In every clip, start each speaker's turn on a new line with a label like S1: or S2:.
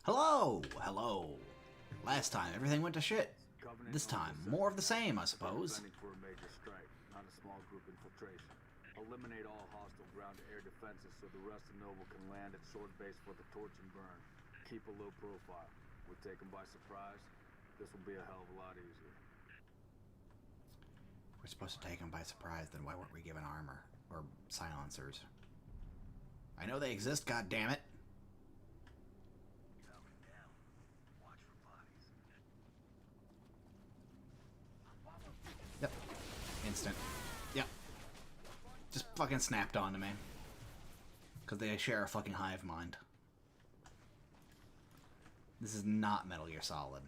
S1: Hello! Hello! Last time, everything went to shit. This time, more of the same, I suppose.
S2: For a major strike, not a small group infiltration. Eliminate all hostile ground-to-air defenses so the rest of Noble can land at sword base for the torch and burn. Keep a low profile. We'll take them by surprise. This will be a hell of a lot easier.
S1: We're supposed to take them by surprise, then why weren't we given armor? Or silencers? I know they exist, goddammit! Yep. Instant. Yep. Just fucking snapped onto me. Because they share a fucking hive mind. This is not Metal Gear Solid.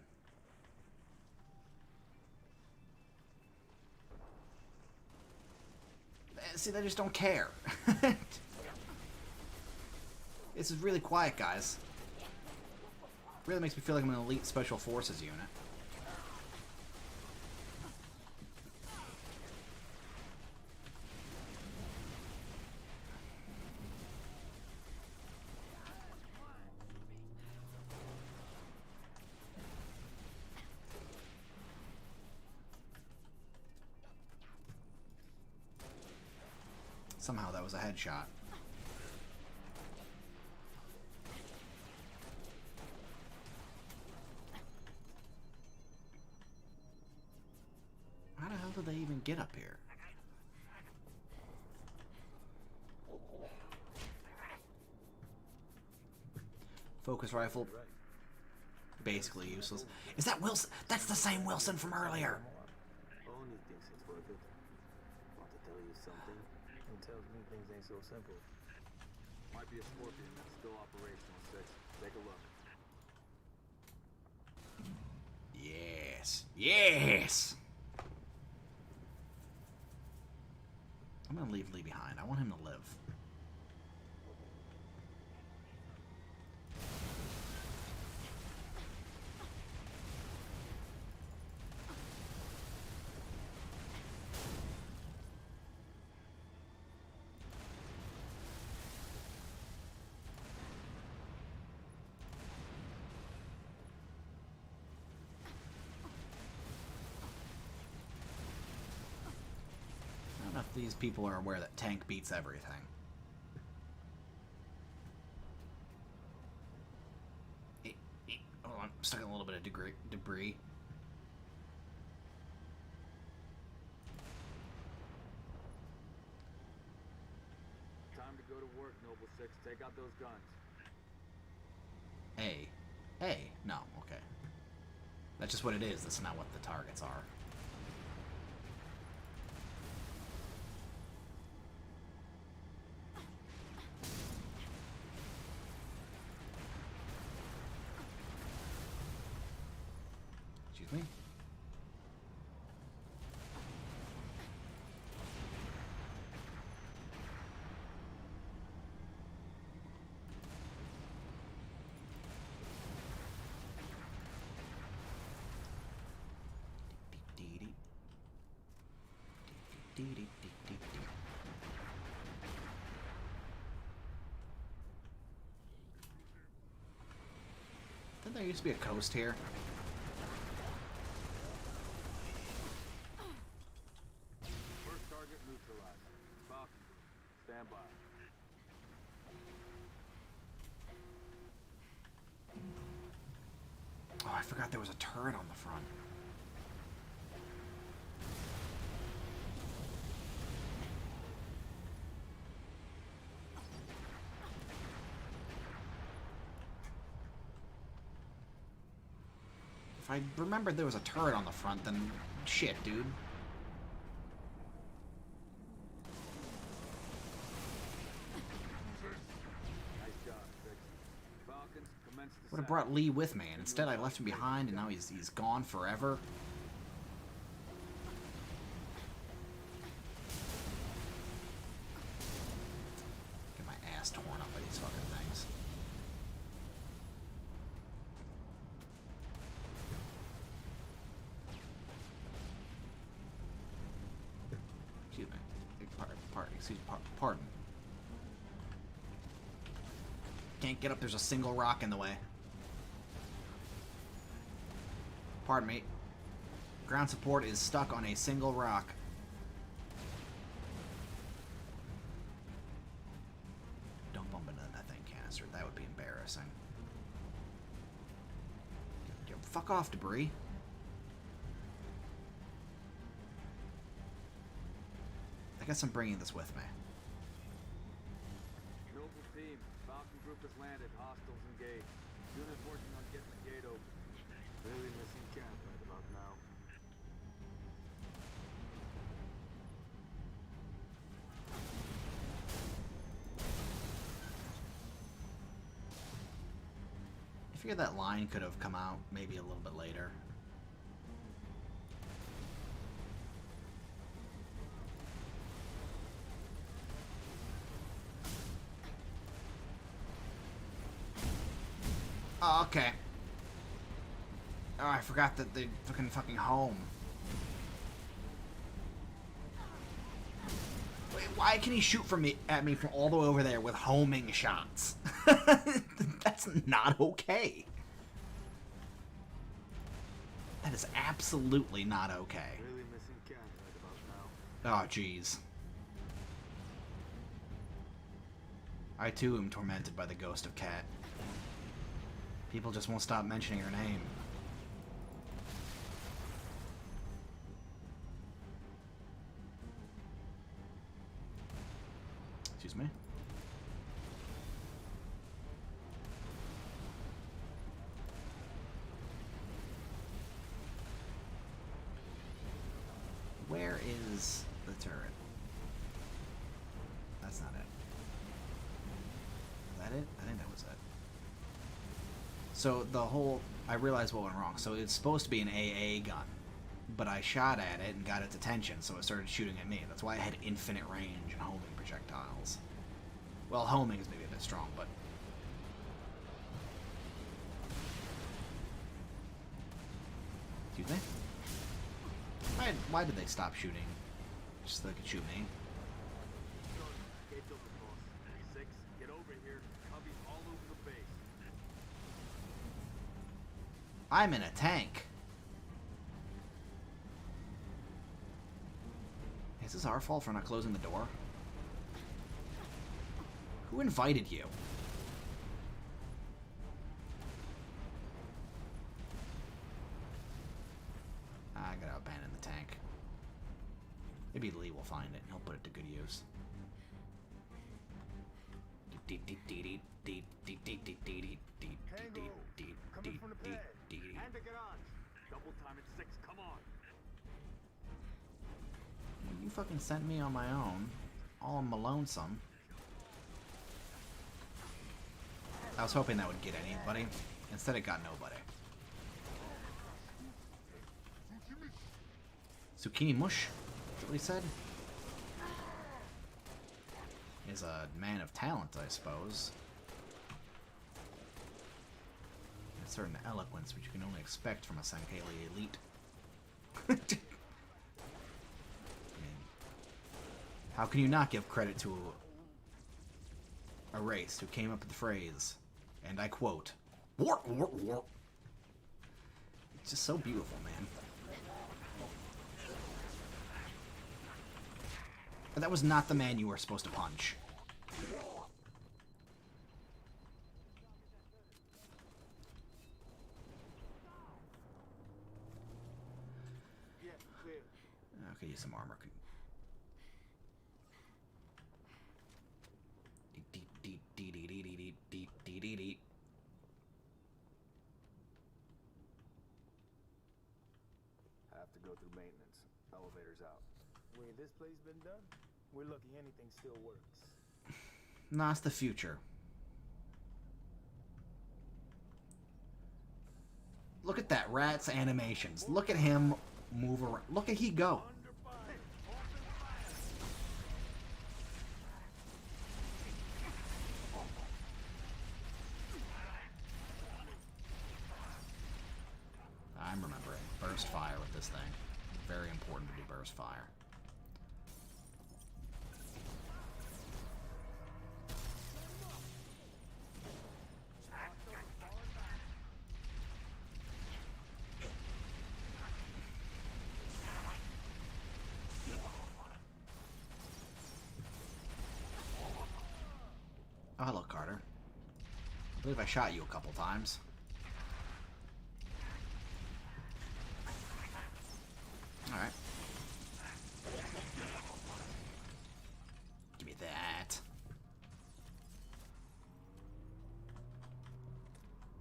S1: See, they just don't care. This is really quiet, guys. Really makes me feel like I'm an elite special forces unit. Somehow that was a headshot. How the hell did they even get up here? Focus rifle. Basically useless. Is that Wilson? That's the same Wilson from earlier!
S2: Only thinks it's worth it. Want to tell you something?
S3: It tells me things ain't so simple.
S2: Might be a Scorpion that's still operational, 6. Take a look.
S1: Yes. Yes! I'm gonna leave Lee behind. I want him to live. I don't know if these people are aware that tank beats everything. Oh, I'm stuck in a little bit of debris.
S2: Time to go to work, Noble 6. Take out those guns.
S1: A. A? No, okay. That's just what it is. That's not what the targets are. Excuse me? Didn't there used to be a coast here?
S2: First target neutralized. Falcon, stand by.
S1: Oh, I forgot there was a turret on the front. If I remembered there was a turret on the front, then shit, dude.
S2: Nice job, 6. Falcons, commence the
S1: Would have brought Lee with me, and instead I left him behind, and now he's gone forever. Get my ass torn up by these fucking things. Excuse me. Pardon. Can't get up, there's a single rock in the way. Pardon me. Ground support is stuck on a single rock. Don't bump into that thing canister. That would be embarrassing. Yo, fuck off, debris. I guess I'm bringing this with me.
S2: Noble team, Falcon Group has landed. Hostiles engaged. Unit working on getting the gate open. Really missing camp right about now.
S1: I figured that line could have come out maybe a little bit later. Oh, okay. Oh, I forgot that they fucking home. Wait, why can he shoot at me from all the way over there with homing shots? That's not okay. That is absolutely not okay.
S2: Really missing camp right about now.
S1: Oh, jeez. I too am tormented by the ghost of Cat. People just won't stop mentioning her name. Excuse me? Where is the turret? That's not it. Is that it? I think that was it. So the whole... I realized what went wrong. So it's supposed to be an AA gun. But I shot at it and got its attention, so it started shooting at me. That's why I had infinite range and homing projectiles. Well, homing is maybe a bit strong, but... Excuse me? Why did they stop shooting? Just so they could shoot me.
S2: Gates open, boss. 6, get over here. Cubbies all over the base.
S1: I'm in a tank. Is this our fault for not closing the door? Who invited you? I gotta abandon the tank. Maybe Lee will find it and he'll put it to good use.
S2: Coming from the pad. Hand the garage. Double time at 6, come on.
S1: You fucking sent me on my own, all on my lonesome. I was hoping that would get anybody. Instead, it got nobody. Zucchini Mush? Is that what he said? He's a man of talent, I suppose. A certain eloquence, which you can only expect from a Sankali elite. I mean, how can you not give credit to a race who came up with the phrase, and I quote, "War, war, war." It's just so beautiful, man. But that was not the man you were supposed to punch.
S2: Yeah, clear.
S1: Okay, use some armor.
S2: Have to go through maintenance. Elevator's out.
S3: Way this place been done, we're lucky anything still works.
S1: Nah, it's the future. Look at that rat's animations. Look at him move around. Look at he go. I'm remembering burst fire with this thing. Very important to do burst fire. Oh, hello, Carter. I believe I shot you a couple times. Alright. Give me that.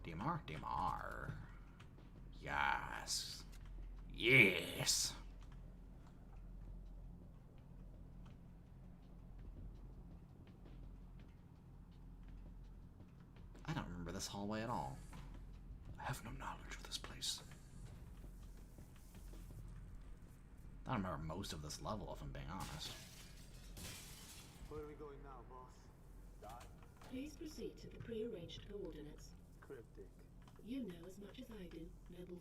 S1: DMR? DMR. Yes. Yes. I don't remember this hallway at all. I have no knowledge of this place. I don't remember most of this level, if I'm being honest.
S3: Where are we going now, boss?
S2: Dot.
S4: Please proceed to the prearranged coordinates.
S3: Cryptic.
S4: You know as much as I do, Noble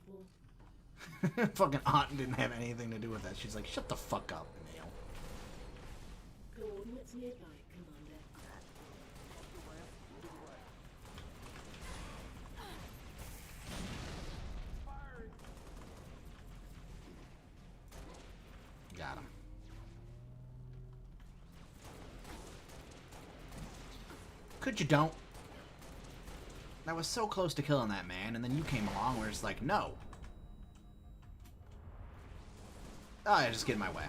S4: 4.
S1: Fucking Aunt didn't have anything to do with that. She's like, shut the fuck up, Neil.
S4: Coordinates nearby, Commander.
S1: Got him. Could you don't? I was so close to killing that man, and then you came along where it's like, no. Oh, yeah, just get in my way.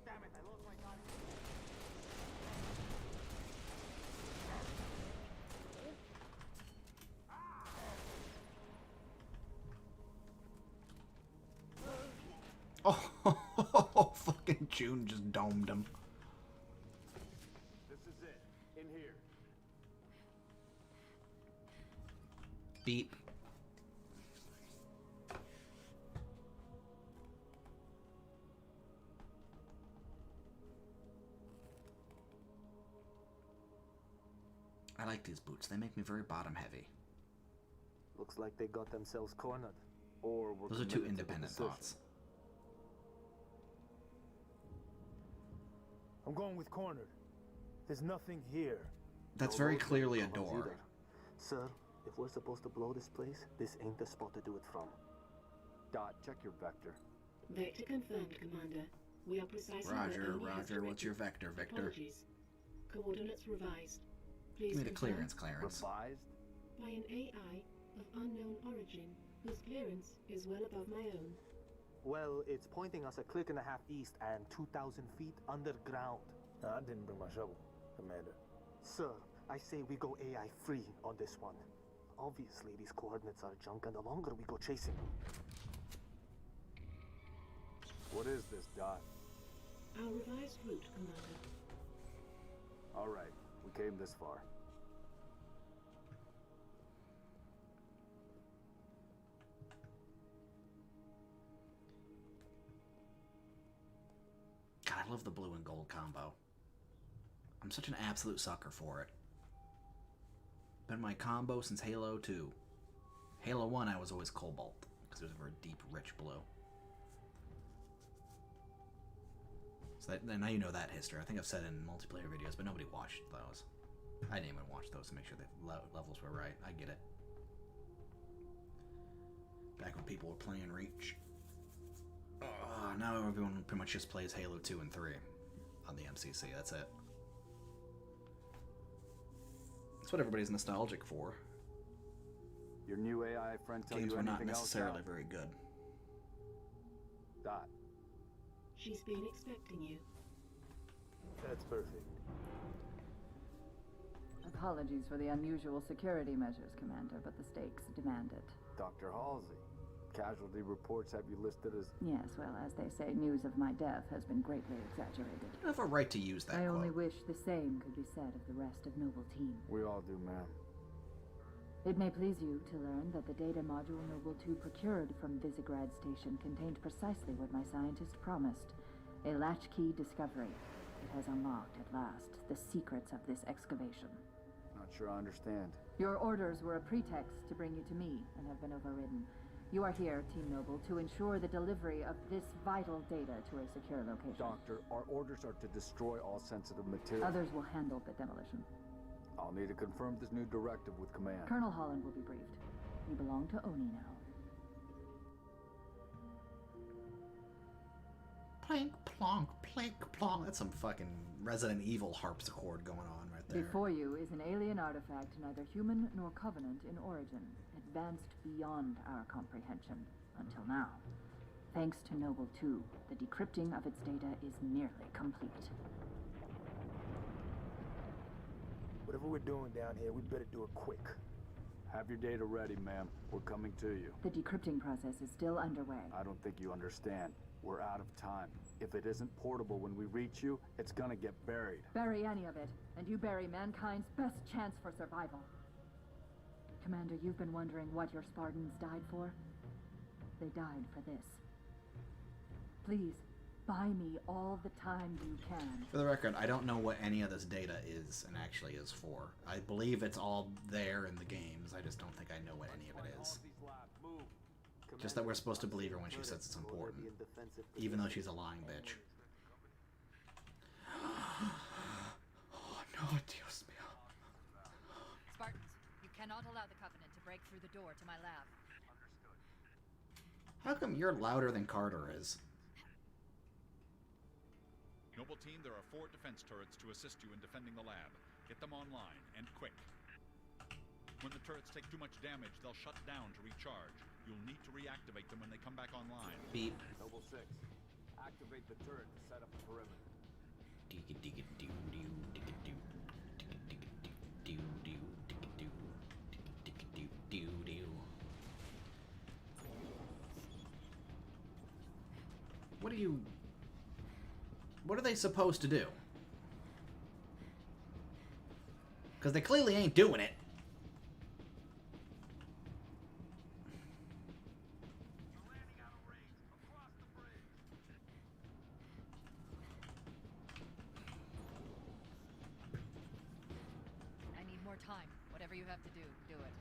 S3: Damn it, I lost my gun.
S1: Oh, fucking June just domed him.
S2: This is it. In here.
S1: Beep. I like these boots. They make me very bottom heavy.
S3: Looks like they got themselves cornered.
S2: Or we're
S1: Those are two
S2: committed to the
S1: independent
S2: position.
S1: thoughts.
S3: I'm going with cornered. There's nothing here.
S1: That's
S2: No
S1: very
S2: roads, no
S1: clearly a
S2: tunnels
S1: door.
S2: either.
S3: Sir, if we're supposed to blow this place, this ain't the spot to do it from.
S2: Dot, check your vector.
S4: Vector confirmed, Commander. We are precisely where
S1: Roger,
S4: Oni has
S1: Roger. What's your
S4: directed.
S1: vector, Victor?
S4: Apologies. Coordinates revised. Please
S1: Give me the
S4: confirm
S1: clearance, Clarence.
S2: Revised?
S4: by an AI of unknown origin, whose clearance is well above my own.
S3: Well, it's pointing us a click and a half east and 2,000 feet underground. I didn't bring my shovel, Commander. Sir, I say we go AI free on this one. Obviously, these coordinates are junk, and the longer we go chasing them.
S2: What is this, Dot?
S4: Our revised route, Commander.
S2: Alright, we came this far.
S1: God, I love the blue and gold combo. I'm such an absolute sucker for it. Been my combo since Halo 2. Halo 1, I was always Cobalt, because it was a very deep, rich blue. So that, now you know that history. I think I've said it in multiplayer videos, but nobody watched those. I didn't even watch those to make sure the levels were right. I get it. Back when people were playing Reach. Now everyone pretty much just plays Halo 2 and 3 on the MCC. That's it. That's what everybody's nostalgic for.
S2: Your new AI friend tell
S1: Games
S2: you
S1: were not
S2: anything else?
S1: necessarily very good.
S2: Dot.
S4: She's been expecting you.
S3: That's perfect.
S5: Apologies for the unusual security measures, Commander, but the stakes demand it.
S2: Dr. Halsey. Casualty reports have you listed as...
S5: Yes, well, as they say, news of my death has been greatly exaggerated.
S1: You have a right to use that
S5: I
S1: quote.
S5: only wish the same could be said of the rest of Noble Team.
S2: We all do, ma'am.
S5: It may please you to learn that the data module Noble 2 procured from Visegrad Station contained precisely what my scientist promised. A latchkey discovery. It has unlocked, at last, the secrets of this excavation.
S2: Not sure I understand.
S5: Your orders were a pretext to bring you to me, and have been overridden. You are here, Team Noble, to ensure the delivery of this vital data to a secure location.
S2: Doctor, our orders are to destroy all sensitive material.
S5: Others will handle the demolition.
S2: I'll need to confirm this new directive with command.
S5: Colonel Holland will be briefed. You belong to Oni now.
S1: Plink, plonk, plink, plonk. That's some fucking Resident Evil harpsichord going on right there.
S5: Before you is an alien artifact, neither human nor Covenant in origin, advanced beyond our comprehension until now. Thanks to Noble 2, the decrypting of its data is nearly complete.
S6: Whatever we're doing down here, we better do it quick.
S2: Have your data ready, ma'am. We're coming to you.
S5: The decrypting process is still underway.
S2: I don't think you understand. We're out of time. If it isn't portable when we reach you, it's gonna get buried.
S5: Bury any of it, and you bury mankind's best chance for survival. Commander, you've been wondering what your Spartans died for? They died for this. Please, buy me all the time you can.
S1: For the record, I don't know what any of this data is and actually is for. I believe it's all there in the games. I just don't think I know what any of it is. Just that we're supposed to believe her when she says it's important. Even though she's a lying bitch. Oh no, Dios mío.
S7: Spartans, you cannot allow the Covenant to break through the door to my lab.
S1: How come you're louder than Carter is?
S8: Noble team, there are 4 defense turrets to assist you in defending the lab. Get them online, and quick. When the turrets take too much damage, they'll shut down to recharge. You'll need to reactivate them when they come back online.
S1: Beep.
S2: Noble 6, activate the turret to set up the perimeter.
S1: What are they supposed to do? Because they clearly ain't doing it.
S7: I need more time. Whatever you have to do, do it.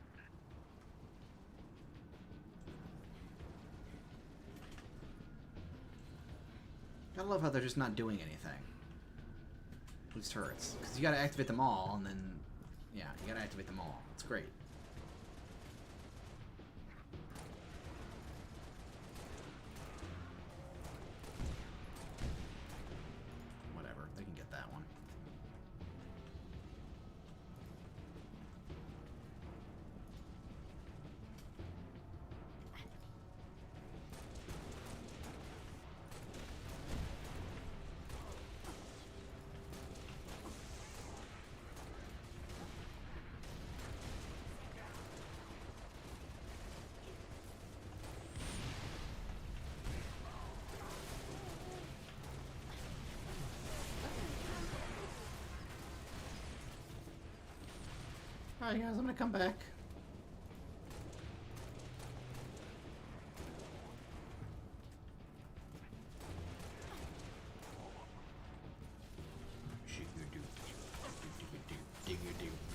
S1: I love how they're just not doing anything. These turrets. Because you gotta activate them all, and then... Yeah, you gotta activate them all. It's great. Whatever, they can get that one. Alright guys, I'm gonna come back.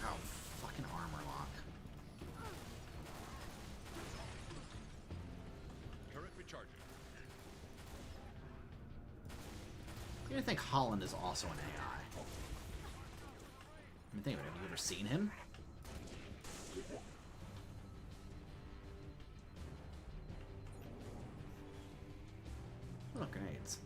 S1: Oh, fucking armor lock.
S8: Turret recharging.
S1: You think Holland is also an AI? I mean, think about it. Have you ever seen him? Oh, grenades.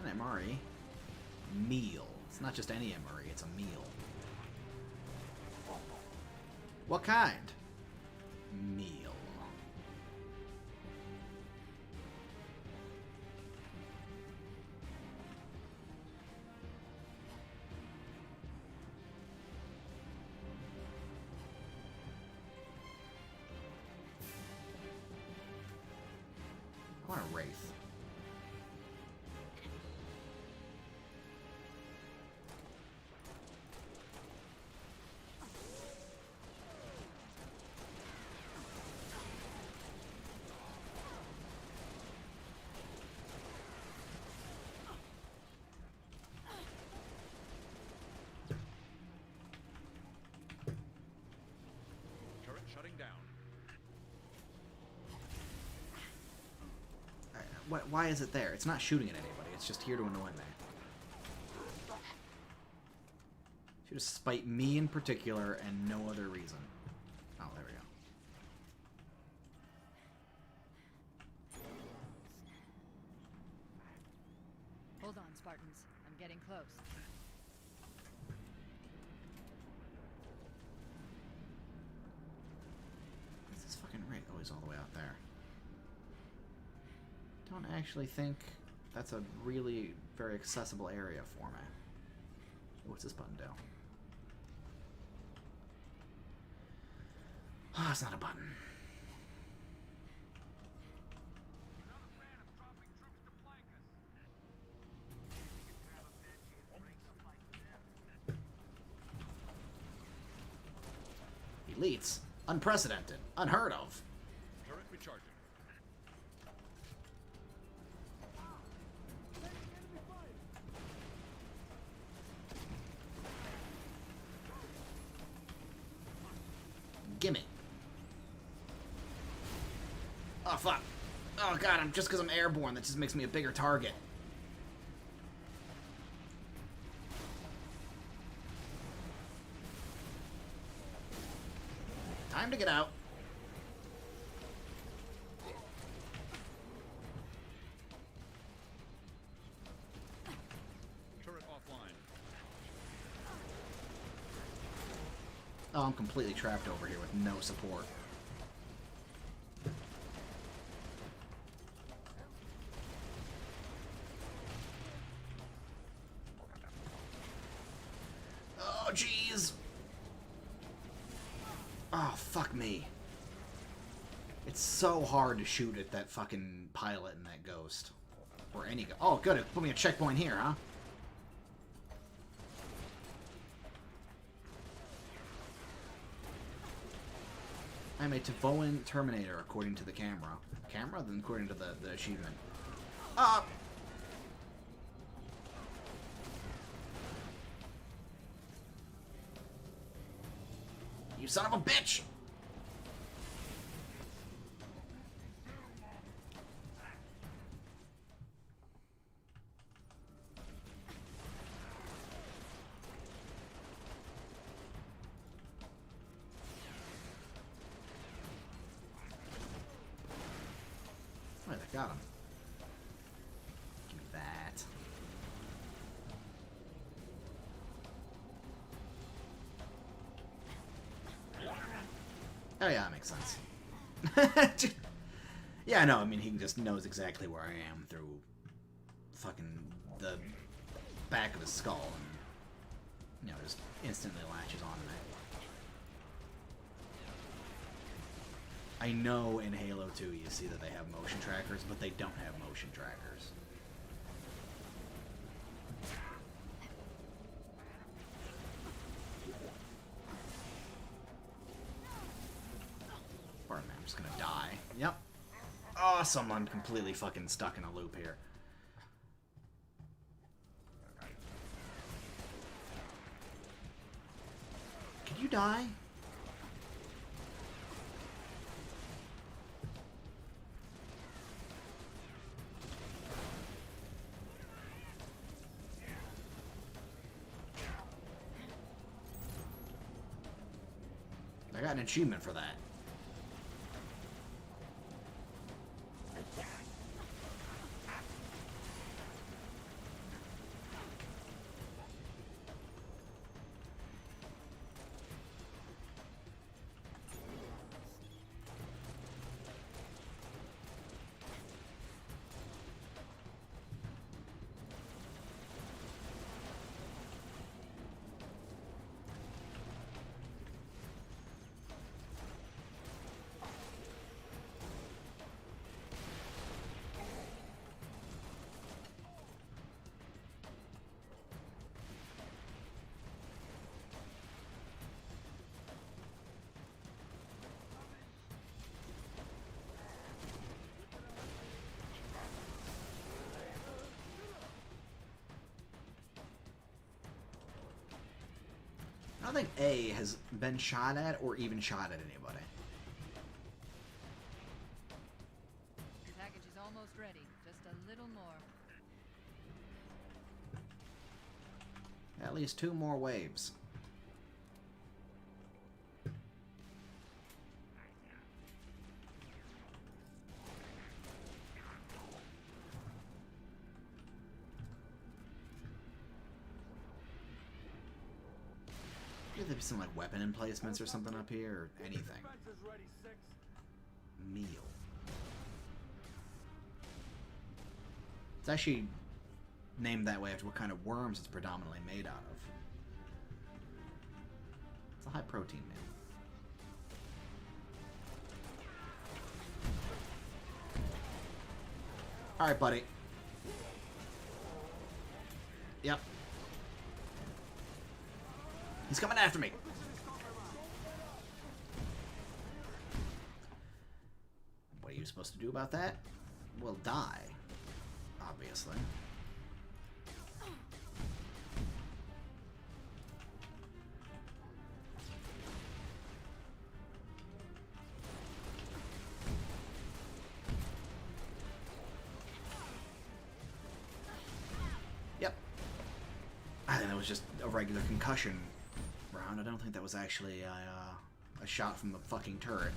S1: An MRE. Meal. It's not just any MRE, it's a meal. What kind? Meal. I want a Wraith.
S8: down.
S1: Why is it there? It's not shooting at anybody. It's just here to annoy me. Should have spite me in particular and no other reason. Oh, there we go.
S7: Hold on, Spartans. I'm getting close.
S1: Where's this fucking rig? Oh, he's all the way out there. Don't actually think that's a really very accessible area for me. What's this button do? Oh, it's not a button. Elites? Unprecedented. Unheard of.
S8: Turret recharging.
S1: Gimme. Oh, fuck. Oh, God, just because I'm airborne, that just makes me a bigger target. Time to get out.
S8: Turret offline.
S1: Oh, I'm completely trapped over here with no support. Oh, jeez. Oh, fuck me. It's so hard to shoot at that fucking pilot and that ghost. Or any go- Oh, good. It put me a checkpoint here, huh? I'm a Tavoan Terminator, according to the camera. Camera? Then according to the achievement. Ah! You son of a bitch! Right, I got him. Give me that. Oh yeah, that makes sense. Yeah, no, I mean, he just knows exactly where I am through fucking the back of his skull and, you know, just instantly latches on to me. I know in Halo 2 you see that they have motion trackers, but they don't have motion trackers. Pardon me, I'm just gonna die. Yep. Awesome, I'm completely fucking stuck in a loop here. Could you die? I got an achievement for that. I don't think A has been shot at or even shot at anybody.
S7: Almost ready. Just a little more.
S1: At least 2 more waves. Could there be some like weapon emplacements or something up here, or anything?
S2: Defenses ready, 6.
S1: Meal. It's actually named that way after what kind of worms it's predominantly made out of. It's a high protein meal. Alright, buddy. Yep. He's coming after me. What are you supposed to do about that? Well, die. Obviously. Yep. I think that was just a regular concussion round. I don't think that was actually a shot from the fucking turret.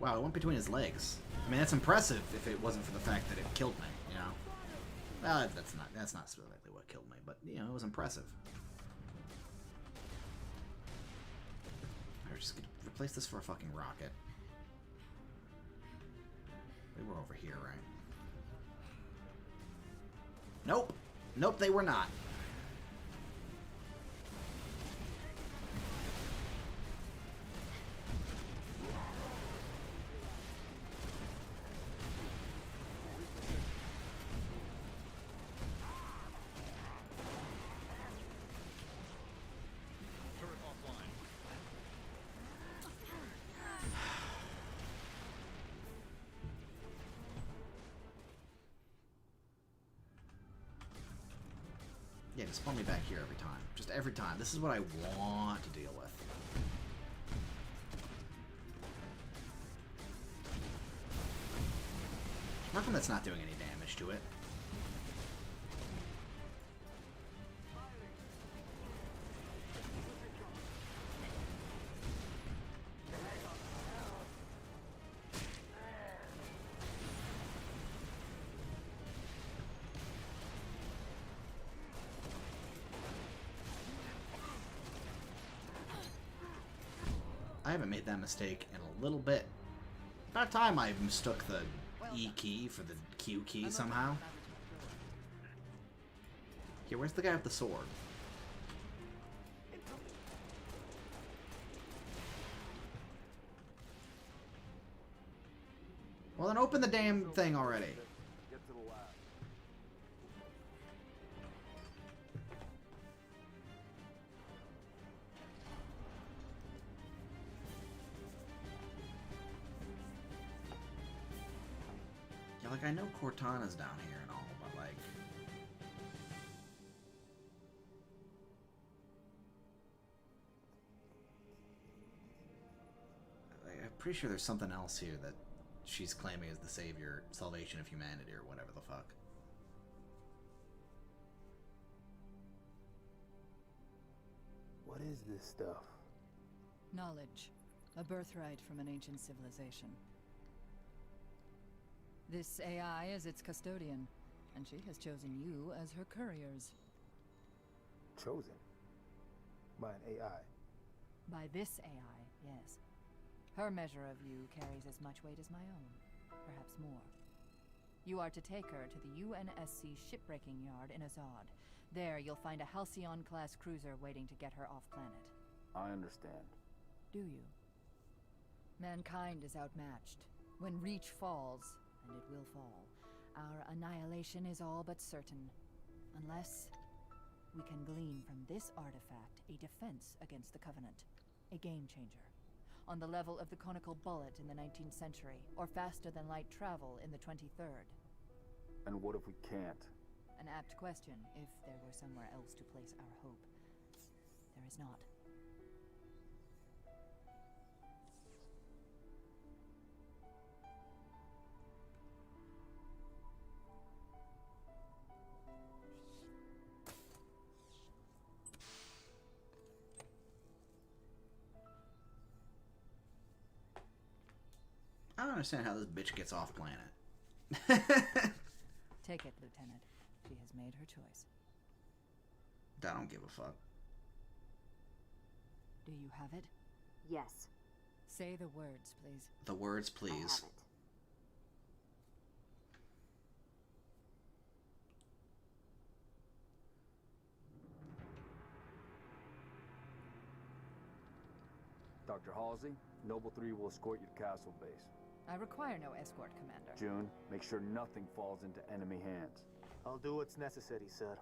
S1: Wow, it went between his legs. I mean, that's impressive if it wasn't for the fact that it killed me, you know? Well, that's not specifically what killed me, but, you know, it was impressive. Alright, just replace this for a fucking rocket. They were over here, right? Nope! Nope, they were not.
S8: Turret offline.
S1: Yeah, just spawn me back here every time. Just every time. This is what I want to deal with. How come that's not doing any damage to it? I haven't made that mistake in a little bit. About time I mistook the E key for the Q key somehow. Here, where's the guy with the sword? Well, then open the damn thing already.
S2: Get to the lab.
S1: Yeah, like, I know Cortana's down here and all, but, like... I'm pretty sure there's something else here that she's claiming is the savior, salvation of humanity, or whatever the fuck.
S6: What is this stuff?
S7: Knowledge. A birthright from an ancient civilization. This AI is its custodian, and she has chosen you as her couriers.
S6: Chosen? By an AI?
S7: By this AI, yes. Her measure of you carries as much weight as my own, perhaps more. You are to take her to the UNSC shipbreaking yard in Azad. There, you'll find a Halcyon-class cruiser waiting to get her off-planet.
S2: I understand.
S7: Do you? Mankind is outmatched. When Reach falls, and it will fall, our annihilation is all but certain. Unless we can glean from this artifact a defense against the Covenant. A game changer. on the level of the conical bullet in the 19th century, or faster than light travel in the 23rd?
S2: And what if we can't?
S7: An apt question, if there were somewhere else to place our hope. There is not.
S1: I don't understand how this bitch gets off planet.
S7: Take it, Lieutenant. She has made her choice.
S1: I don't give a fuck.
S7: Do you have it?
S5: Yes,
S7: Say the words, please.
S1: The words,
S5: I have
S1: please.
S5: it.
S2: Dr. Halsey, Noble 3 will escort you to Castle Base.
S7: I require no escort, Commander.
S2: June, make sure nothing falls into enemy hands.
S3: I'll do what's necessary, sir.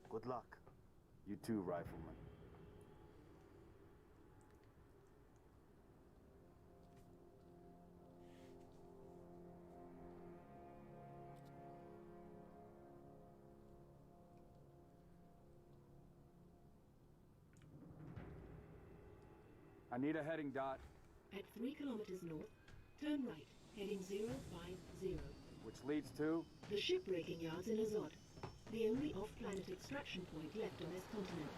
S3: Good luck.
S2: You too, Rifleman. I need a heading dot,
S4: At 3 kilometers north, turn right, heading 050.
S2: which leads to...
S4: The shipbreaking yards in Azod, the only off-planet extraction point left on this continent.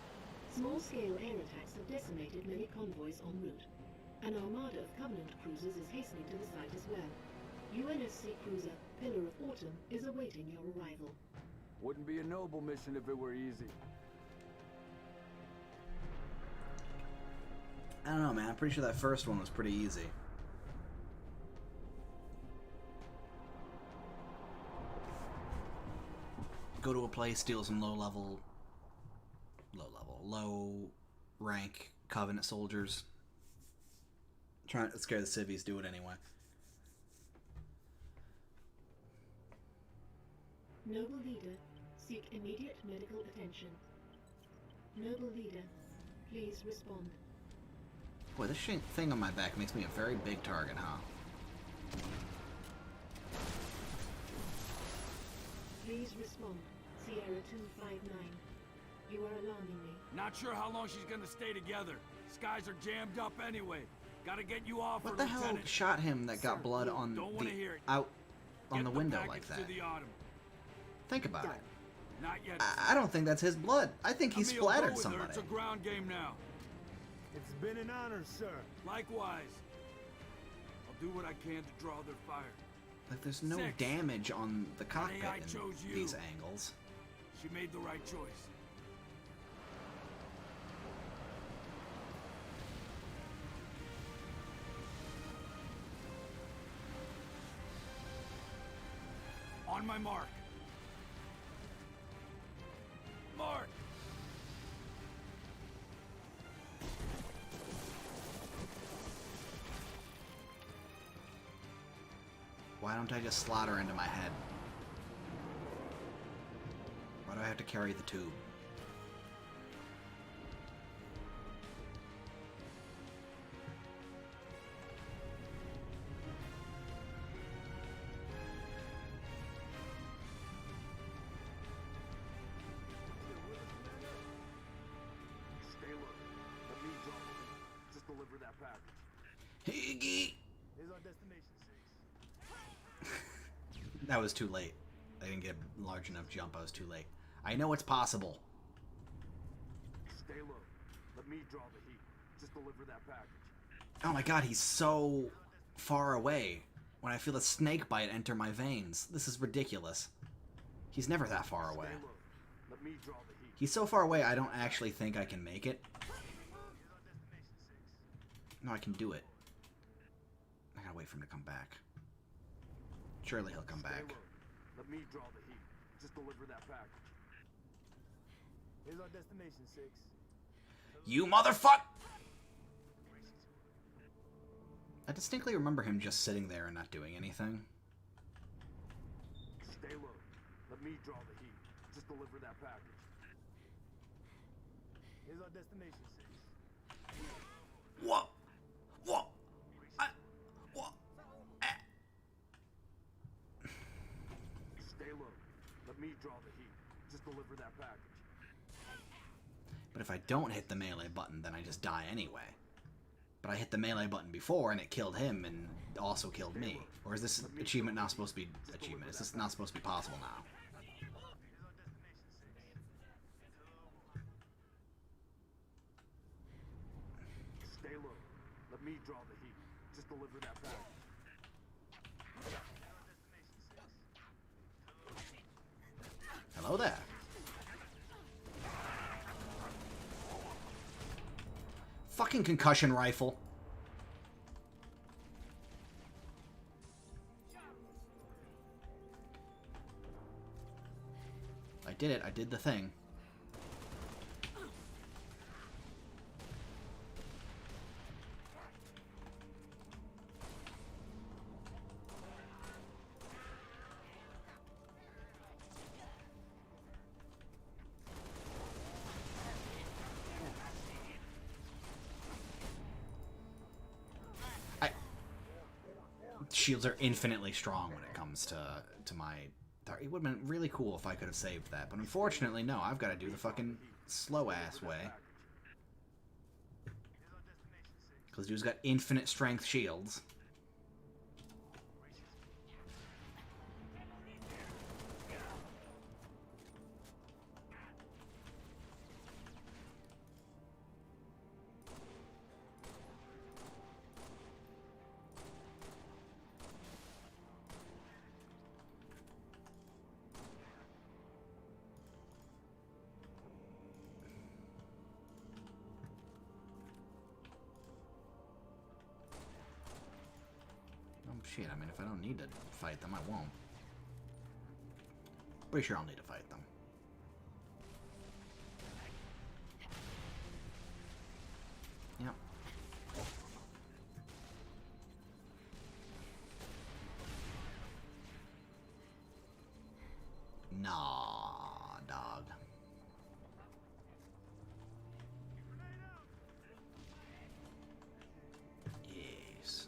S4: Small-scale air attacks have decimated many convoys en route. An armada of Covenant cruisers is hastening to the site as well. UNSC cruiser Pillar of Autumn is awaiting your arrival.
S2: Wouldn't be a noble mission if it were easy.
S1: I don't know, man. I'm pretty sure that first one was pretty easy. Go to a place, steal some low rank Covenant soldiers. Trying to scare the civvies, do it anyway.
S4: Noble Leader, seek immediate medical attention. Noble Leader, please respond.
S1: Boy, this thing on my back makes me a very big target, huh?
S4: Please respond. Sierra 259. You are alarming me.
S9: Not sure how long she's gonna stay together. Skies are jammed up anyway. Gotta get you off
S1: What
S9: her,
S1: the hell
S9: Lieutenant.
S1: shot him that got blood on
S9: Don't wanna hear
S1: the
S9: it.
S1: out on
S9: Get
S1: the window
S9: package
S1: like that?
S9: To the Autumn.
S1: Think about it.
S9: Not yet.
S1: I don't think that's his blood. I think he
S9: I'll go
S1: splattered
S9: with her.
S1: somebody.
S9: It's a ground game now.
S6: It's been an honor, sir.
S9: Likewise. I'll do what I can to draw their fire.
S1: Like, there's no
S9: 6.
S1: damage on the cockpit
S9: I
S1: in
S9: chose you.
S1: these angles.
S9: She made the right choice. On my mark. Mark!
S1: Why don't I just slot her into my head? Why do I have to carry the tube?
S2: Stay low. Let me drop it. Just deliver that package.
S1: Higgy!
S6: Here's our destination, 6.
S1: That was too late. I didn't get a large enough jump. I was too late. I know it's possible.
S2: Stay low. Let me draw the heat. Just deliver that package.
S1: Oh my god, he's so far away. When I feel a snake bite enter my veins. This is ridiculous. He's never that far away.
S2: Stay low. Let me draw the heat.
S1: He's so far away, I don't actually think I can make it. No, I can do it. I gotta wait for him to come back. Surely he'll come
S2: Stay
S1: back.
S2: low. Let me draw the heat. Just deliver that package.
S6: Here's our destination, 6.
S1: You motherfuck! I distinctly remember him just sitting there and not doing anything.
S2: Stay low. Let me draw the heat. Just deliver that package.
S6: Here's our destination, 6.
S1: What?
S2: draw the heat. Just deliver that package.
S1: But if I don't hit the melee button, then I just die anyway. But I hit the melee button before, and it killed him, and also killed me. Or is this achievement not supposed to be achievement? Is this not supposed to be possible now?
S2: Stay low. Let me draw the heat. Just deliver that package.
S1: Hello there. Fucking concussion rifle. I did it. I did the thing. Shields are infinitely strong when it comes to my... It would have been really cool if I could have saved that, but unfortunately, no. I've got to do the fucking slow-ass way. Because dude's got infinite strength shields. Shit, I mean, if I don't need to fight them, I won't. Pretty sure I'll need to fight them. Yep. Nah, dog. Yes.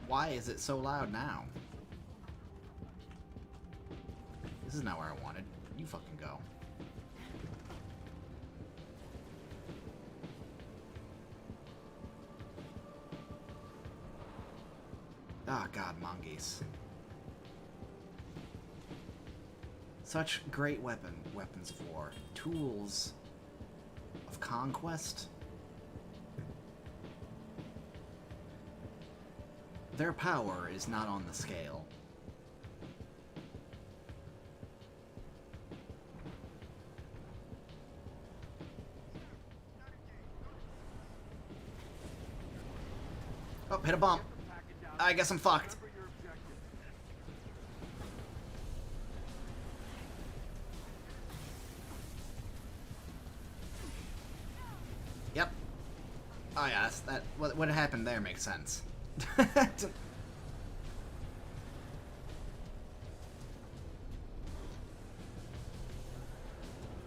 S1: Why is it so loud now? This is not where I wanted. You fucking go. Ah, God, mongoose. Such great weapons of war. Tools of conquest. Their power is not on the scale. Oh, hit a bump. I guess I'm fucked. Yep. Oh yeah, what happened there makes sense.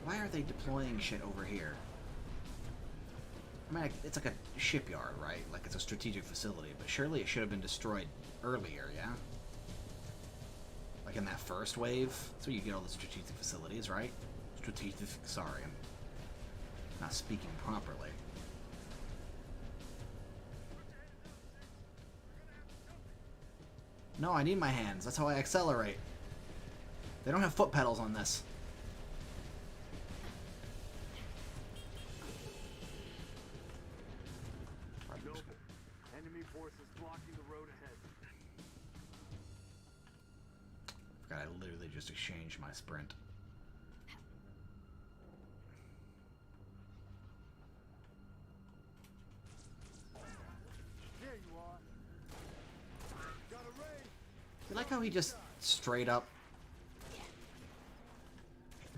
S1: Why are they deploying shit over here? I mean, it's like a shipyard, right? Like it's a strategic facility, but surely it should have been destroyed earlier, yeah? Like in that first wave? That's where you get all the strategic facilities, right? Sorry, I'm not speaking properly. No, I need my hands. That's how I accelerate. They don't have foot pedals on this.
S2: Noble. Enemy forces blocking the road ahead.
S1: Forgot I literally just exchanged my sprint.
S2: There you are. Got a raid.
S1: You like how he just straight up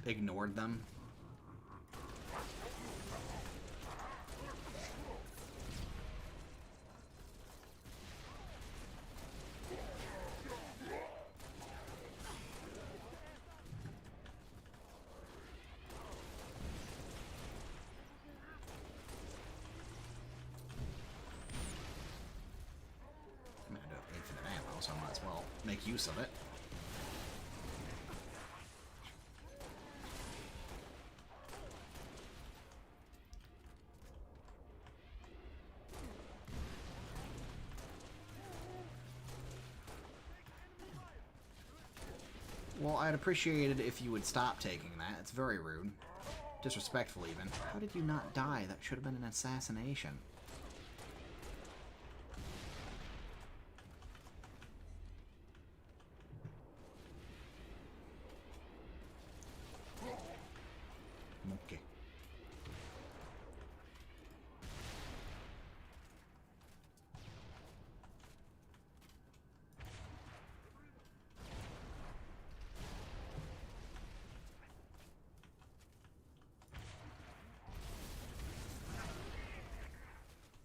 S1: ignored them? make use of it. Well, I'd appreciate it if you would stop taking that. It's very rude. Disrespectful, even. How did you not die? That should have been an assassination. Okay.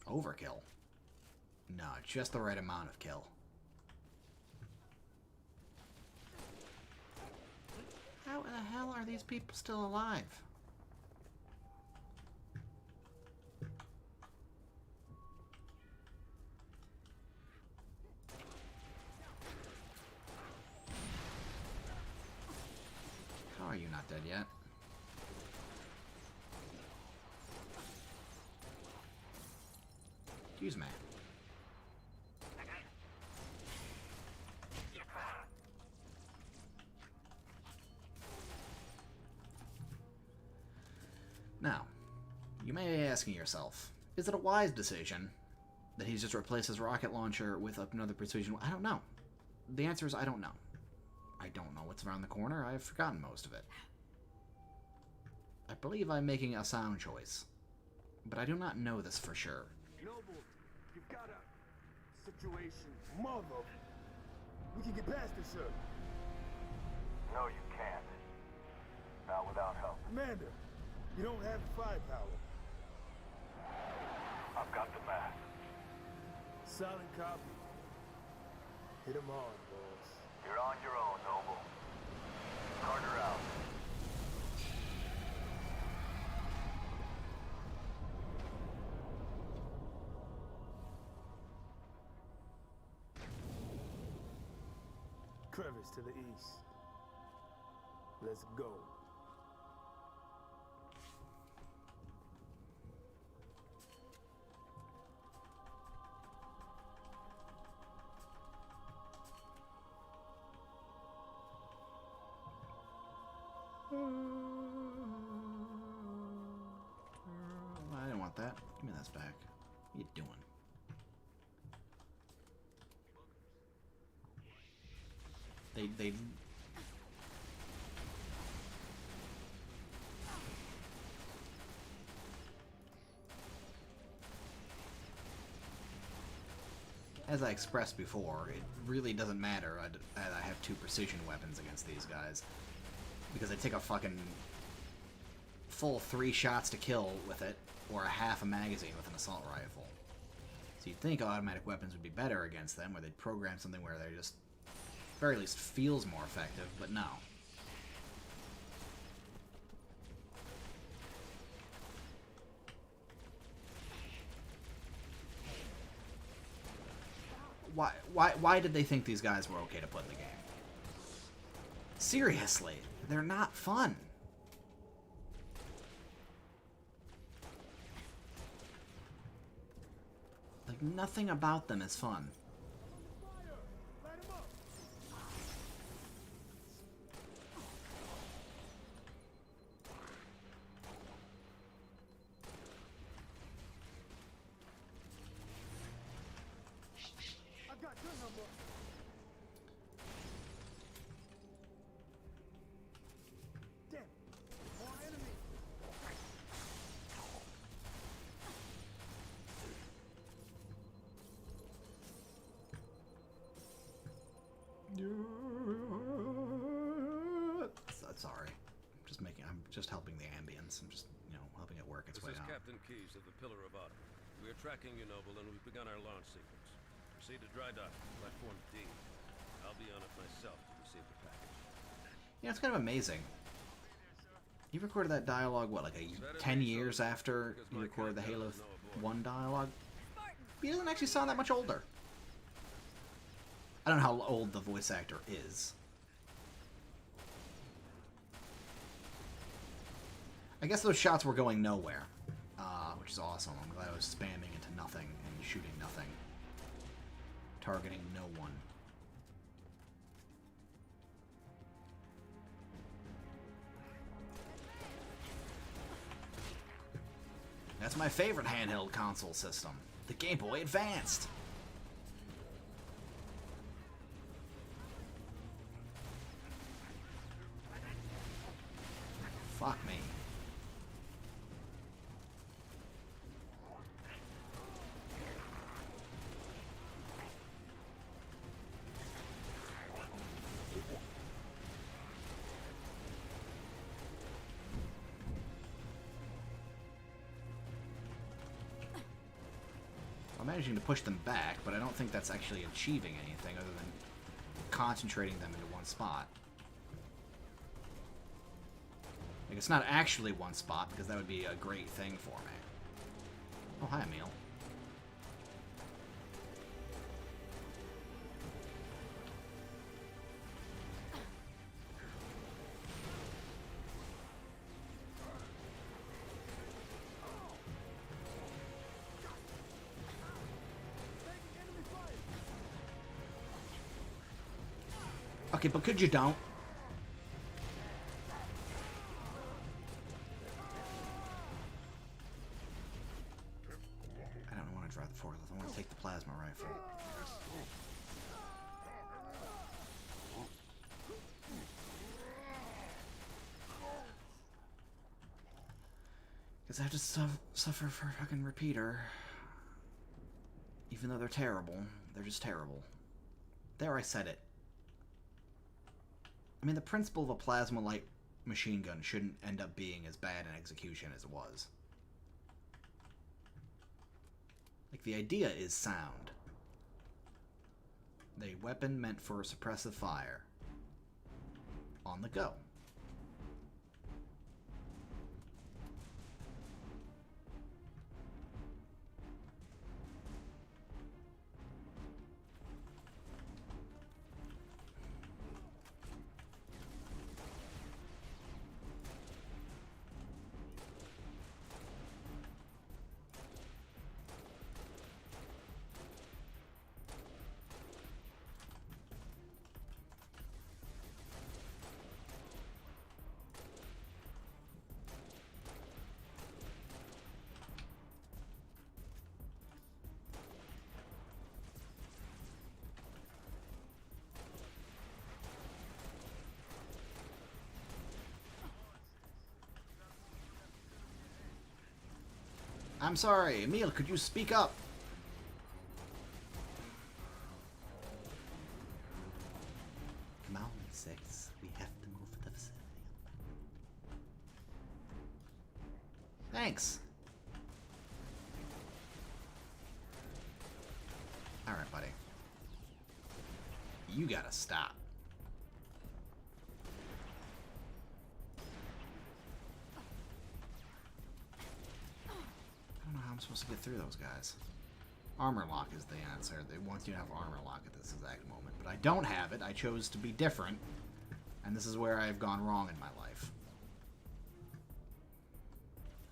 S1: Overkill. No, just the right amount of kill. How in the hell are these people still alive? How are you not dead yet? Excuse me. Now, you may be asking yourself, is it a wise decision that he's just replaced his rocket launcher with another precision? I don't know. The answer is I don't know. I don't know what's around the corner. I've forgotten most of it. I believe I'm making a sound choice, but I do not know this for sure.
S2: Noble, you've got a situation.
S6: Mother. We can get past this, sir.
S2: No, you can't. Not without help.
S6: Commander, you don't have the firepower.
S2: I've got the math.
S6: Solid copy. Hit 'em on, boss.
S2: You're on your own, Noble. Carter out.
S6: Crevice to the east. Let's go.
S1: I didn't want that. Give me this back. What are you doing? They as I expressed before, it really doesn't matter that I have 2 precision weapons against these guys, because they take a fucking full 3 shots to kill with it, or a half a magazine with an assault rifle. So you'd think automatic weapons would be better against them, where they'd program something where they just, at the very least, feels more effective, but no. Why did they think these guys were okay to put in the game? Seriously, they're not fun. Like, nothing about them is fun. Sorry. I'm just helping the ambience. I'm just, helping it work its way out.
S10: This is Captain Keyes of the Pillar of Autumn. We are tracking you, Noble, and we've begun our launch sequence. Proceed to dry dock, platform D. I'll be on it myself to receive the package.
S1: Yeah, it's kind of amazing. You recorded that dialogue, what, like 10 years after you recorded the Halo 1 dialogue? He doesn't actually sound that much older. I don't know how old the voice actor is. I guess those shots were going nowhere, which is awesome. I'm glad I was spamming into nothing and shooting nothing. Targeting no one. That's my favorite handheld console system, the Game Boy Advanced. Fuck me. I'm managing to push them back, but I don't think that's actually achieving anything other than concentrating them into one spot. Like, it's not actually one spot, because that would be a great thing for me. Oh, hi, Emil. Okay, but could you don't? I don't want to drive the forklift. I want to take the plasma rifle. Because I have to suffer for a fucking repeater. Even though they're terrible. They're just terrible. There, I said it. I mean, the principle of a plasma light machine gun shouldn't end up being as bad in execution as it was. Like, the idea is sound. A weapon meant for suppressive fire. On the go. I'm sorry, Emil, could you speak up? Come on, 6. We have to move to the facility. Thanks. Alright, buddy. You gotta stop. I don't know how I'm supposed to get through those guys. Armor lock is the answer. They want you to have armor lock at this exact moment. But I don't have it. I chose to be different. And this is where I've gone wrong in my life.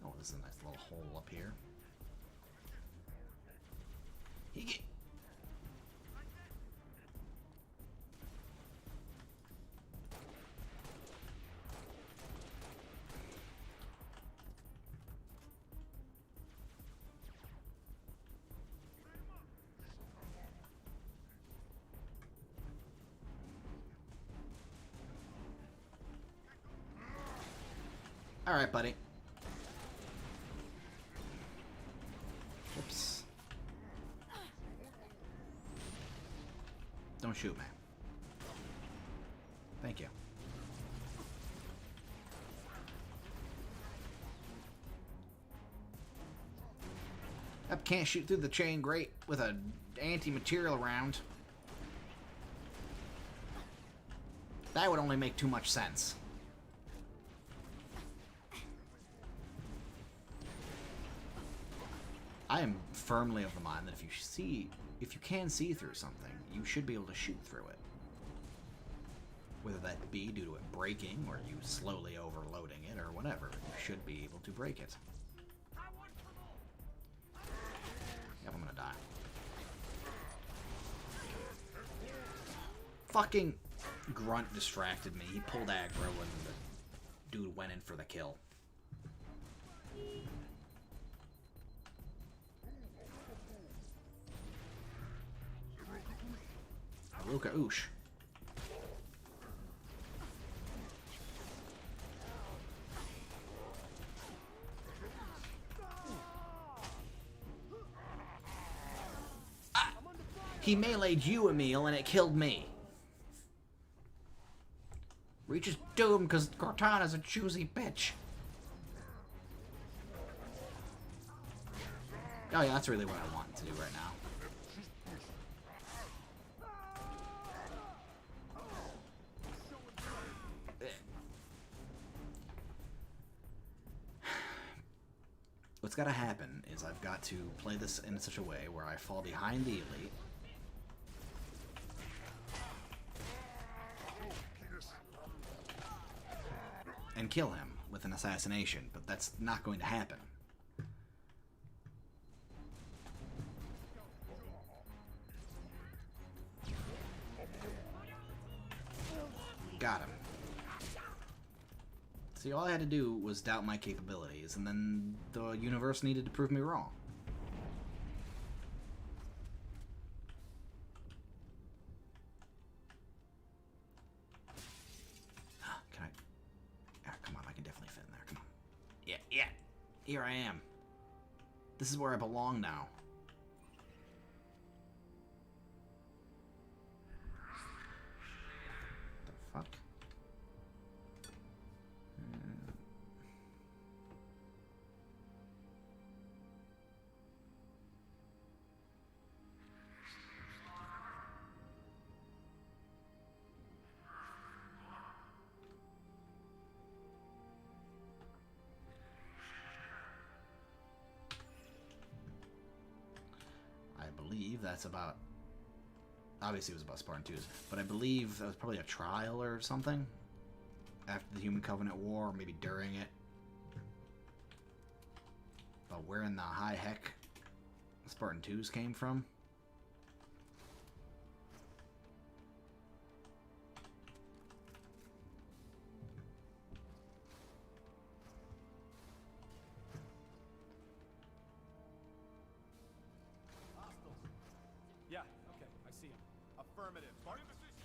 S1: Oh, this is a nice little hole up here. Alright, buddy. Oops. Don't shoot me. Thank you. Yep, can't shoot through the chain grate with an anti-material round. That would only make too much sense. I am firmly of the mind that if you can see through something, you should be able to shoot through it. Whether that be due to it breaking, or you slowly overloading it, or whatever, you should be able to break it. Yep, I'm gonna die. Fucking grunt distracted me. He pulled aggro and the dude went in for the kill. Luka Oosh. Ah! He meleeed you, Emil, and it killed me. Reach is doomed because Cortana's a choosy bitch. Oh yeah, that's really what I want to do right now. What's got to happen is I've got to play this in such a way where I fall behind the elite. And kill him with an assassination, but that's not going to happen. Got him. See, all I had to do was doubt my capabilities, and then the universe needed to prove me wrong. Can I? Ah, come on, I can definitely fit in there. Come on. Yeah, yeah. Here I am. This is where I belong now. The fuck? I believe that's about... Obviously it was about Spartan 2s, but I believe that was probably a trial or something after the Human Covenant War, or maybe during it. But where in the high heck Spartan 2s came from?
S11: Yeah, okay, I see him. Affirmative. Spartan position.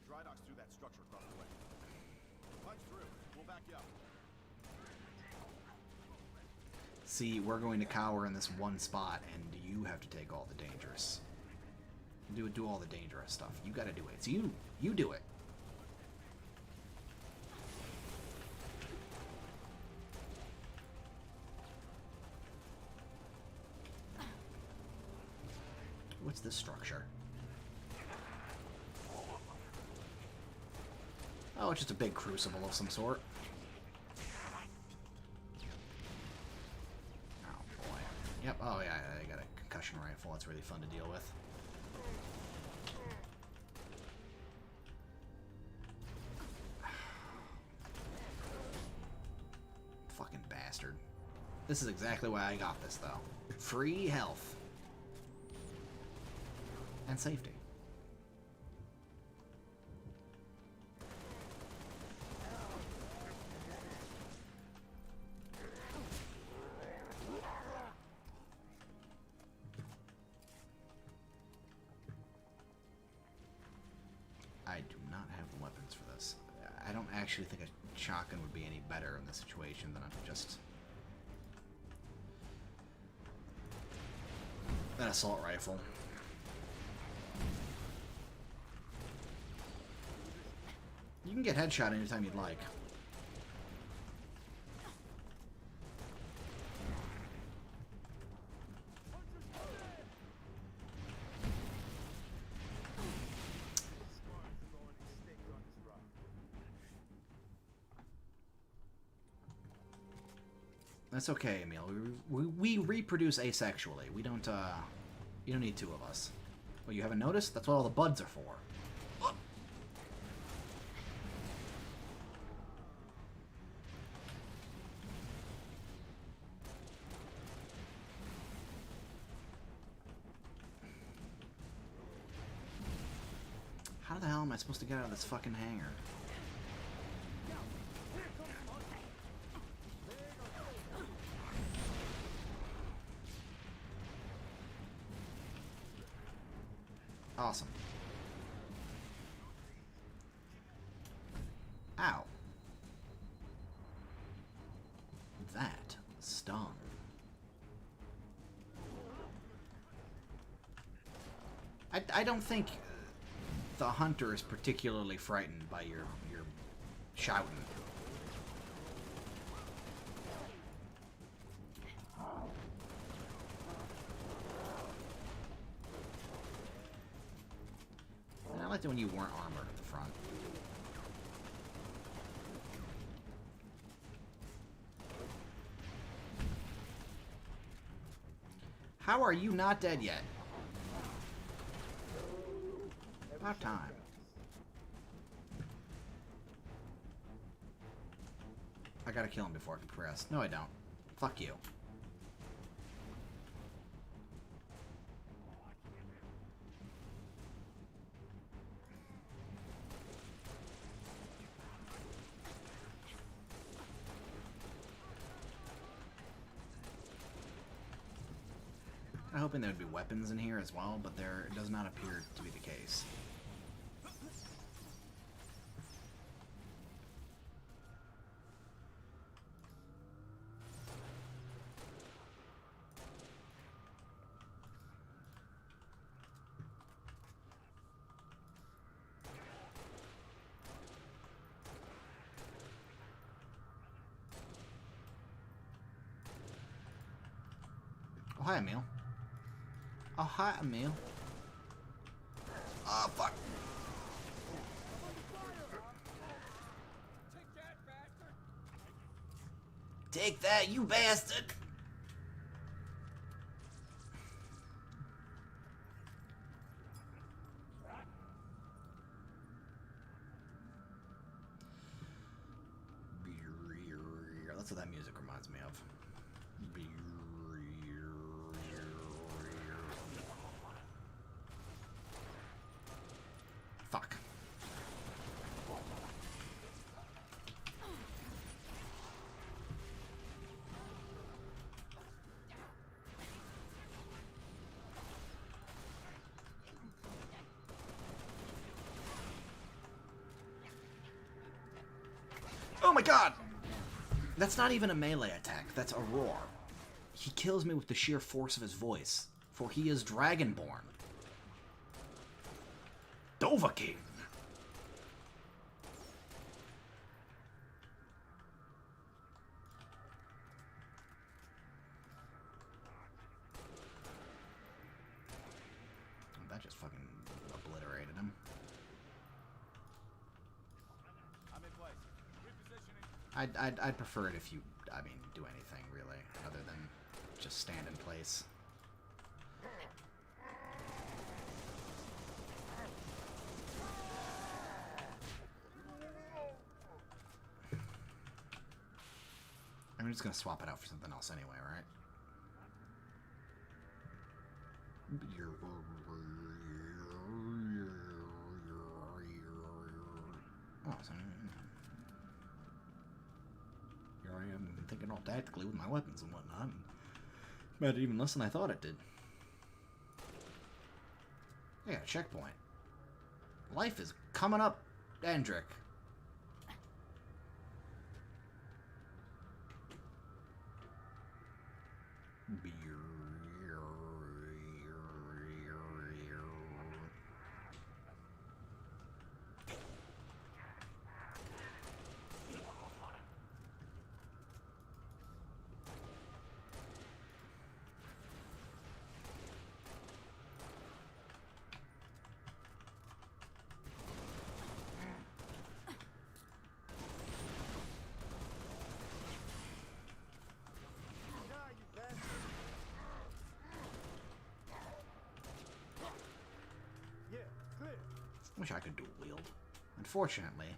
S11: Dry docks through that structure across the way. Punch through. We'll back you up.
S1: See, we're going to cower in this one spot, and you have to take all the dangerous. Do all the dangerous stuff. You gotta do it. So you do it. What's this structure? Oh, it's just a big crucible of some sort. Oh boy. Yep, oh yeah, I got a concussion rifle. That's really fun to deal with. Fucking bastard. This is exactly why I got this, though. Free health. And safety. I do not have the weapons for this. I don't actually think a shotgun would be any better in this situation than just an assault rifle. You can get headshot anytime you'd like. That's okay, Emil. We reproduce asexually. We don't, you don't need two of us. Well, you haven't noticed? That's what all the buds are for. How the hell am I supposed to get out of this fucking hangar? Awesome. Ow. That stung. I don't think the hunter is particularly frightened by your shouting. And I liked it when you weren't armored at the front. How are you not dead yet? About time. I gotta kill him before I can progress. No, I don't. Fuck you. I'm hoping there would be weapons in here as well, but there does not appear to be the case. Oh, hi, Emil. Oh, hi, Emil. Oh, fuck. Take that, you bastard! That's what that music reminds me of. Fuck. Oh my god! That's not even a melee attack, that's a roar. He kills me with the sheer force of his voice, for he is Dragonborn. Dovahkiin! That just fucking obliterated him.
S11: I'm in place. Repositioning.
S1: I'd prefer it if you, I mean, do anything really, other than just stand in place. I'm just gonna swap it out for something else anyway, right? Oh, so here I am thinking all tactically with my weapons and whatnot. It mattered even less than I thought it did. Yeah, checkpoint. Life is coming up, Endrick. Wish I could dual wield. Unfortunately,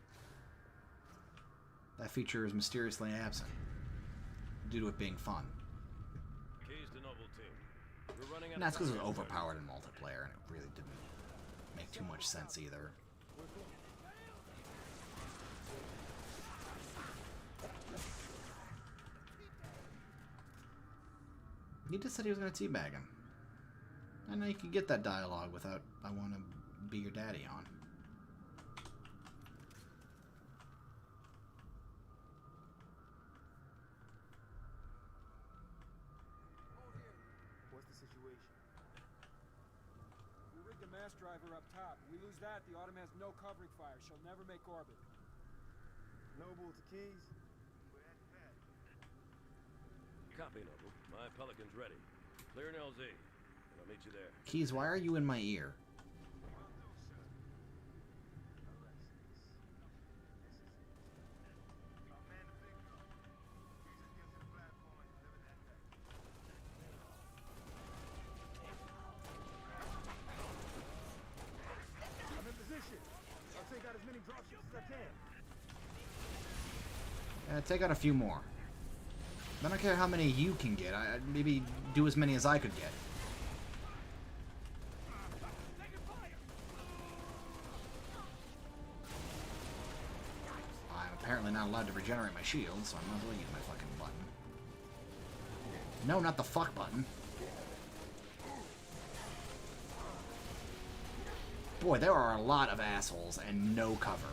S1: that feature is mysteriously absent due to it being fun.
S10: Keys to Noble Team. We're running out
S1: And that's because it was
S10: of time.
S1: overpowered in multiplayer, and it really didn't make too much sense either. He just said he was going to teabag him. I know you can get that dialogue without "I want to be your daddy" on.
S6: What's the situation?
S12: We rigged the mass driver up top. We lose that, the Autumn has no covering fire. She'll never make orbit.
S6: Noble to Keys?
S10: Copy, Noble. My Pelican's ready. Clear an LZ, and I'll meet you there.
S1: Keys, why are you in my ear?
S6: I'm in position. I'll take out as many dropships as I can.
S1: Take out a few more. I don't care how many you can get. I'd maybe do as many as I could get. I'm apparently not allowed to regenerate my shield, so I might as well use my fucking button. No, not the fuck button. Boy, there are a lot of assholes and no cover.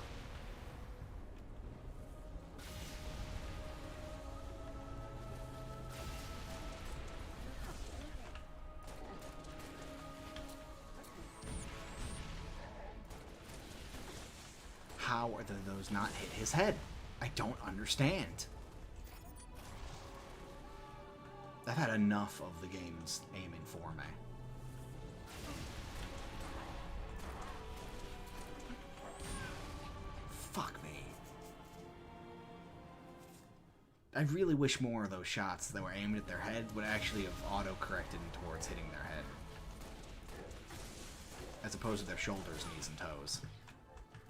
S1: How are those not hit his head? I don't understand. I've had enough of the games aiming for me. Fuck me. I really wish more of those shots that were aimed at their head would actually have auto-corrected towards hitting their head, as opposed to their shoulders, knees, and toes.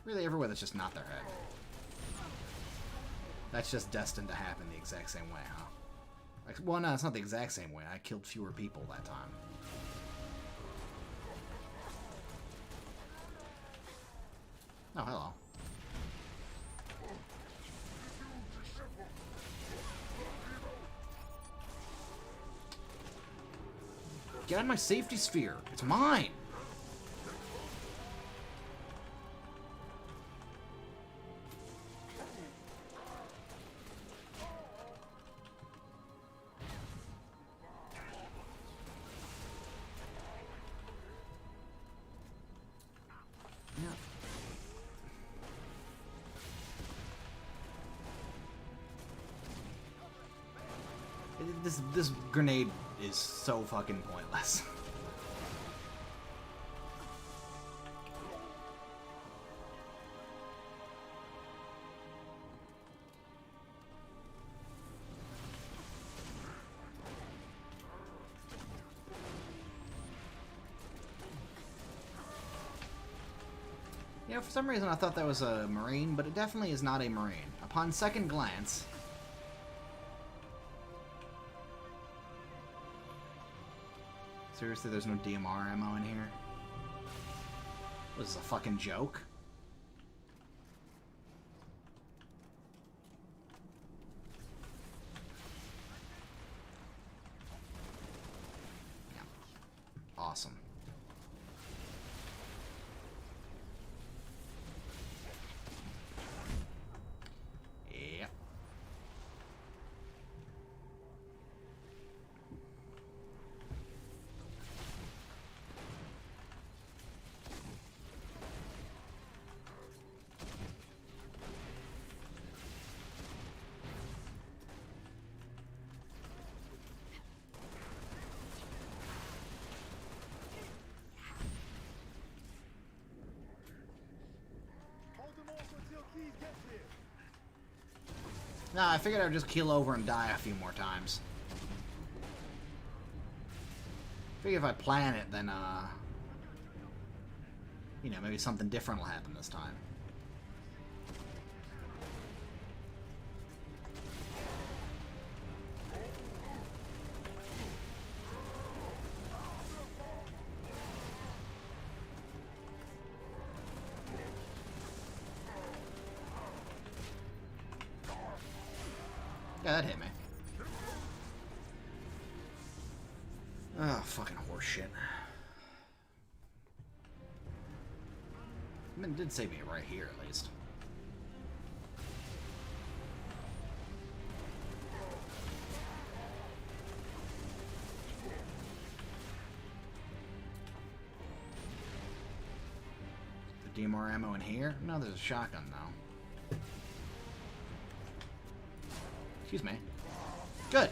S1: Really everywhere that's just not their head. That's just destined to happen the exact same way, huh? Like, well, no, it's not the exact same way. I killed fewer people that time. Oh, hello. Get out of my safety sphere. It's mine. This grenade is so fucking pointless. You know, for some reason I thought that was a Marine, but it definitely is not a Marine. Upon second glance... Seriously, there's no DMR ammo in here? Was this a fucking joke? Yeah. Awesome. Yeah. Nah, I figured I would just keel over and die a few more times. Figure if I plan it, then, You know, maybe something different will happen this time. Yeah, that hit me. Oh, fucking horse shit. I mean, it did save me right here, at least. The DMR ammo in here? No, there's a shotgun, though. Excuse me. Good.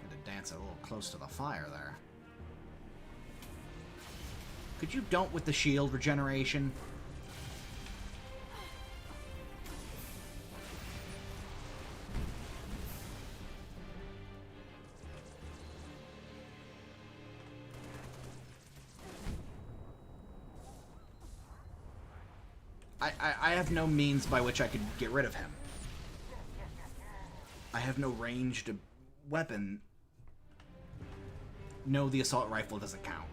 S1: Had to dance a little close to the fire there. Could you don't with the shield regeneration? I have no means by which I could get rid of him. I have no ranged weapon. No, the assault rifle doesn't count.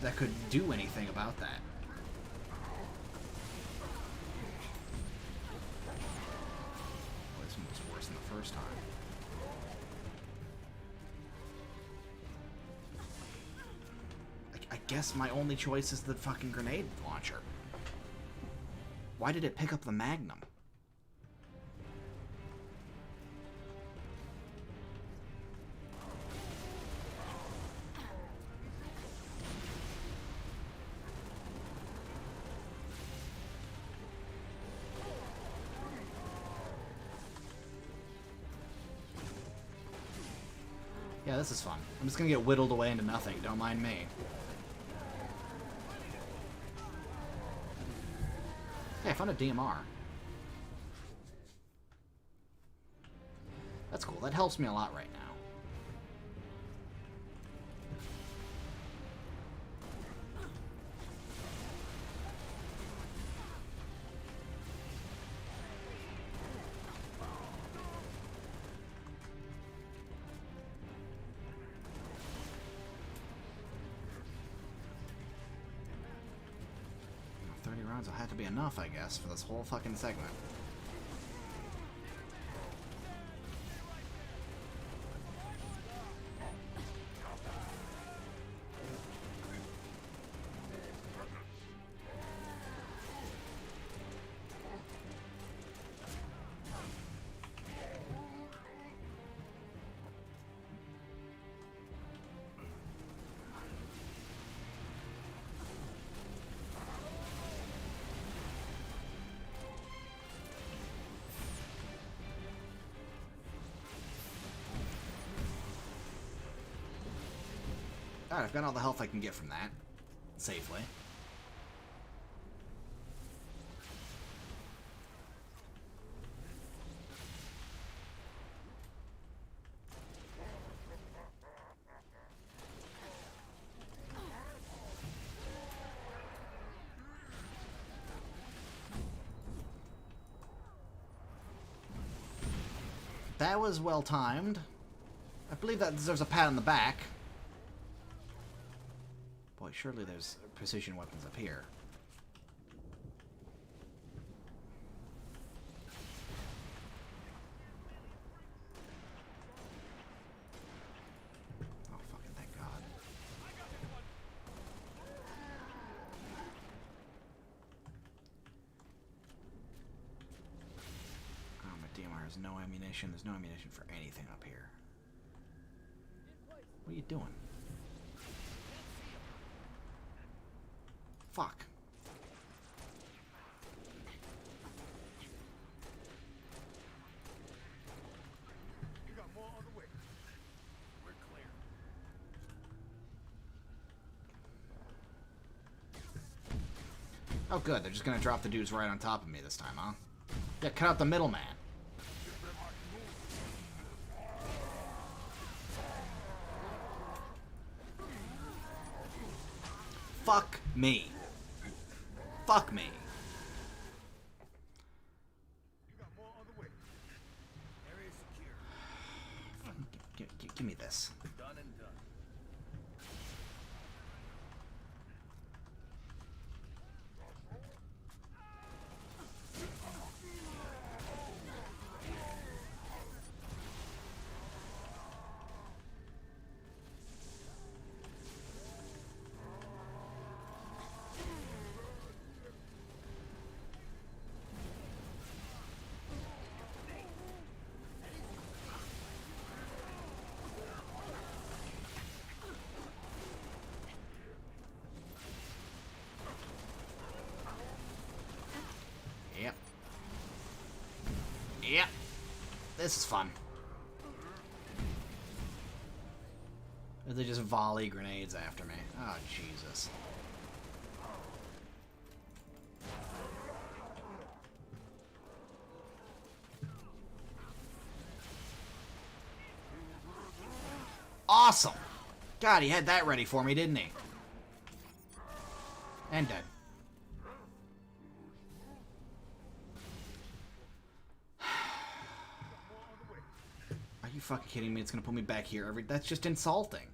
S1: That could do anything about that. Well, this one was worse than the first time. I guess my only choice is the fucking grenade launcher. Why did it pick up the Magnum? Yeah, this is fun. I'm just gonna get whittled away into nothing. Don't mind me. Hey, I found a DMR. That's cool. That helps me a lot right now. Will have to be enough, I guess, for this whole fucking segment. Alright, I've got all the health I can get from that. Safely. That was well timed. I believe that deserves a pat on the back. Boy, surely there's precision weapons up here. Oh, fucking thank God. Oh, my DMR has no ammunition. There's no ammunition for anything up here. What are you doing? Fuck. Oh, good. They're just gonna drop the dudes right on top of me this time, huh? Yeah, cut out the middleman. Fuck me. Fuck me. Give me this.
S10: Done and done.
S1: Yep. Yep. This is fun. They just volley grenades after me. Oh, Jesus. Awesome! God, he had that ready for me, didn't he? And dead. Are you fucking kidding me? It's gonna put me back here. That's just insulting.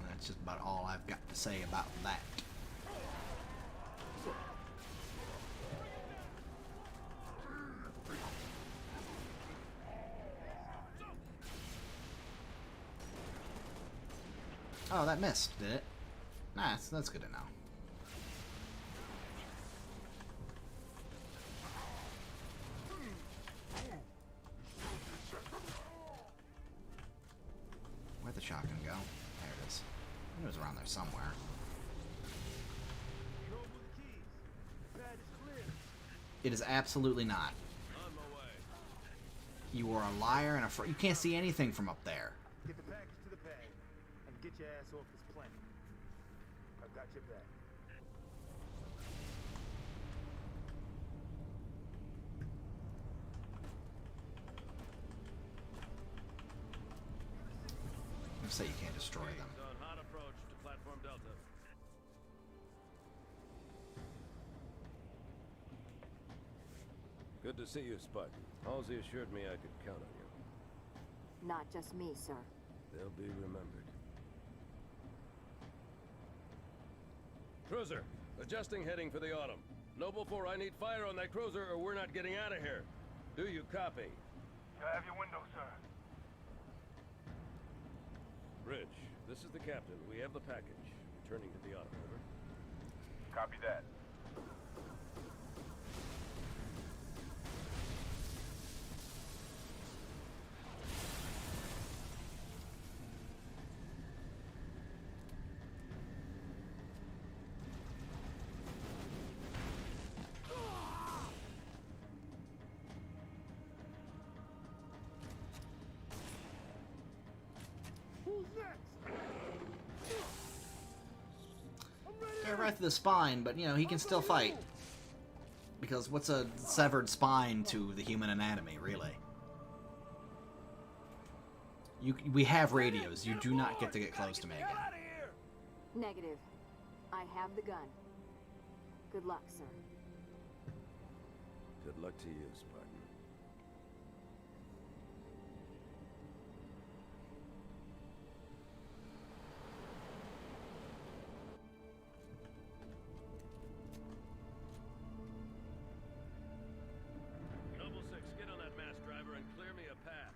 S1: That's just about all I've got to say about that. Oh, that missed, did it? Nah, that's good to know. Where'd the shotgun go? There it is. It was around there somewhere. It is absolutely not.
S10: On my way.
S1: You are a liar and a you can't see anything from up there.
S6: Get the package to the pad and get your ass off this planet. I've got your back.
S1: You say you can't destroy them.
S10: On hot approach to platform Delta. Good to see you, Spartan. Halsey assured me I could count on you.
S13: Not just me, sir.
S10: They'll be remembered. Cruiser, adjusting heading for the Autumn. Noble 4, I need fire on that cruiser or we're not getting out of here. Do you copy?
S6: I have your window, sir.
S10: Bridge, this is the captain. We have the package. Returning to the Autumn, over.
S6: Copy that.
S1: Yeah, right through the spine, but you know, he can still fight. Because what's a severed spine to the human anatomy, really? We have radios. You do not get to get close to me again.
S13: Negative. I have the gun. Good luck, sir.
S10: Good luck to you, Spartan. Noble 6, get on that mass driver and clear me a path.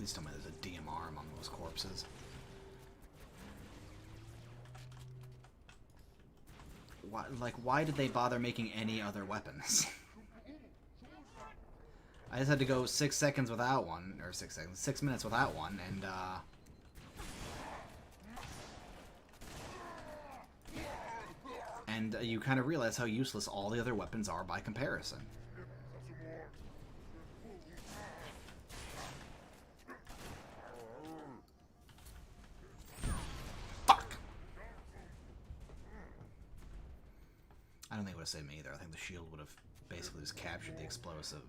S1: Please tell me there's a DMR among those corpses. Why did they bother making any other weapons? I just had to go 6 seconds without one, or 6 seconds, 6 minutes without one, and you kind of realize how useless all the other weapons are by comparison. I don't think it would have saved me either. I think the shield would have basically just captured the explosive.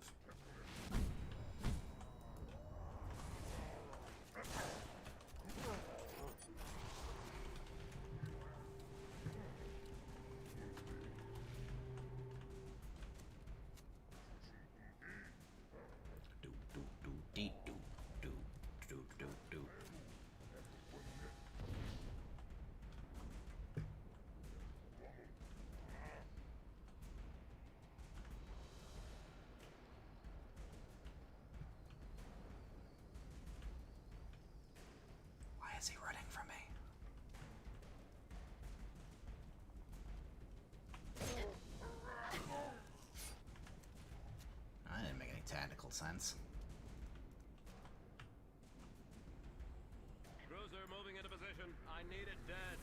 S1: Why is he running from me? That didn't make any tactical sense.
S10: Cruiser moving into position. I need it dead.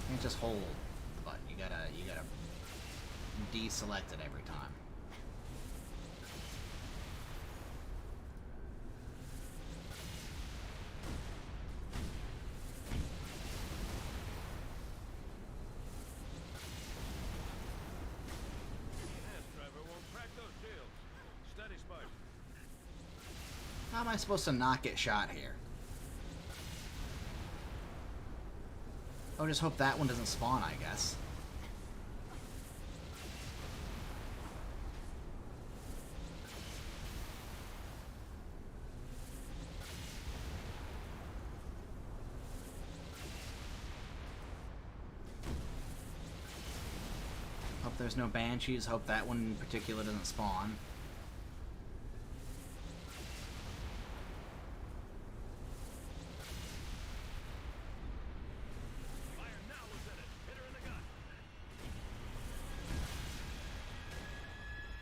S1: You can't just hold the button. You gotta deselect it every time. How am I supposed to not get shot here? I'll just hope that one doesn't spawn, I guess. Hope there's no banshees. Hope that one in particular doesn't spawn.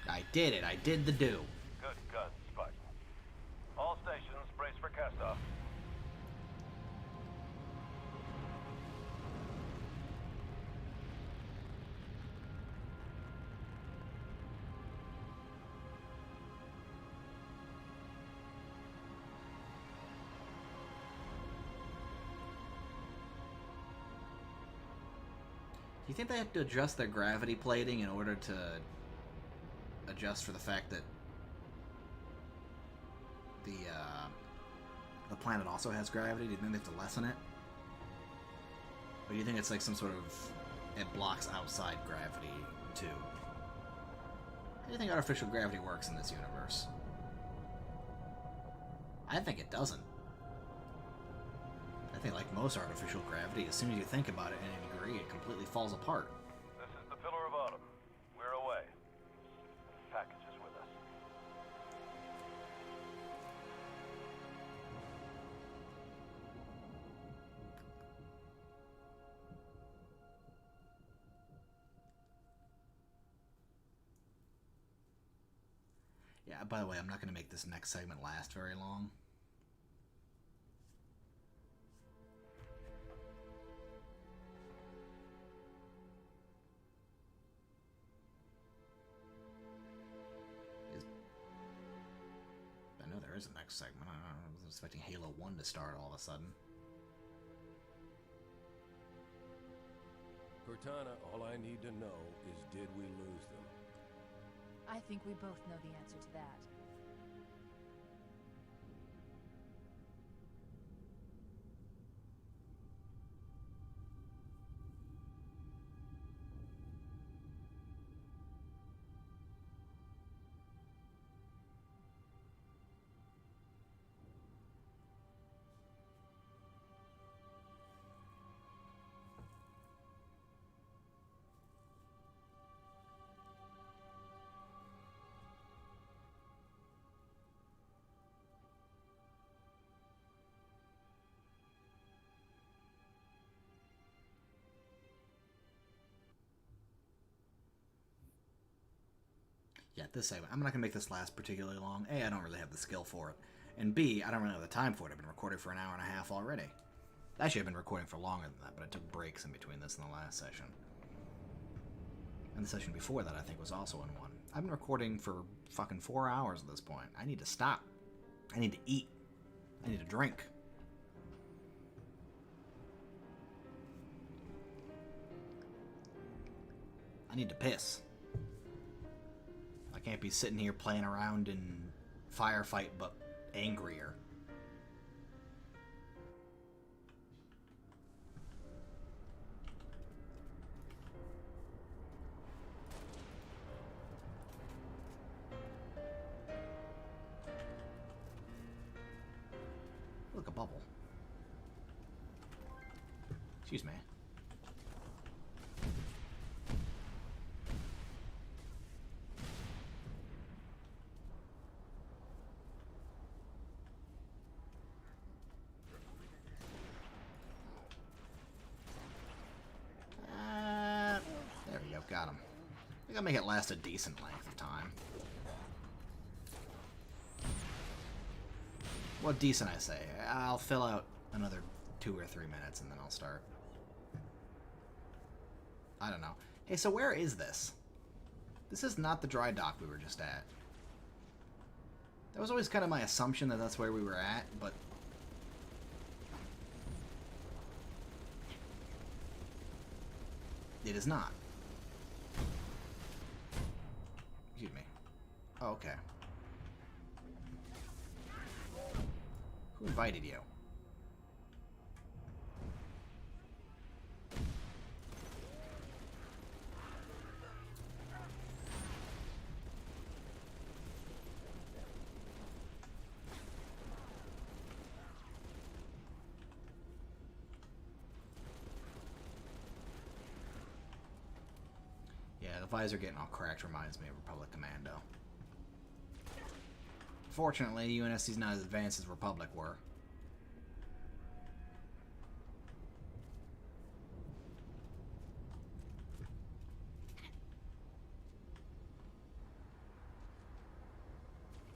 S1: I did it. I did the do.
S14: Good guns, Spike. All stations, brace for cast-off.
S1: Do you think they have to adjust their gravity plating in order to adjust for the fact that the planet also has gravity? Do you think they have to lessen it? Or do you think it's like some sort of, it blocks outside gravity too? How do you think artificial gravity works in this universe? I think it doesn't. I think like most artificial gravity, as soon as you think about it in a degree, it completely falls apart.
S14: This is the Pillar of Autumn. We're away. The package is with us.
S1: Yeah, by the way, I'm not going to make this next segment last very long. I know there is a next segment. I was expecting Halo 1 to start all of a sudden.
S10: Cortana, all I need to know is, did we lose them?
S7: I think we both know the answer to that.
S1: Yeah, this segment. I'm not going to make this last particularly long. A, I don't really have the skill for it. And B, I don't really have the time for it. I've been recording for an hour and a half already. Actually, I've been recording for longer than that, but I took breaks in between this and the last session. And the session before that, I think, was also in one. I've been recording for fucking 4 hours at this point. I need to stop. I need to eat. I need to drink. I need to piss. I can't be sitting here playing around in Firefight, but angrier. Look, a bubble. Excuse me. There we go, got him. I think I'll make it last a decent length of time. What decent, I say? I'll fill out another 2 or 3 minutes and then I'll start. I don't know. Hey, so where is this? This is not the dry dock we were just at. That was always kind of my assumption that that's where we were at, but... it is not. Excuse me. Oh, okay. Who invited you? Yeah, the visor getting all cracked reminds me of Republic Commando. Fortunately, UNSC's not as advanced as Republic were.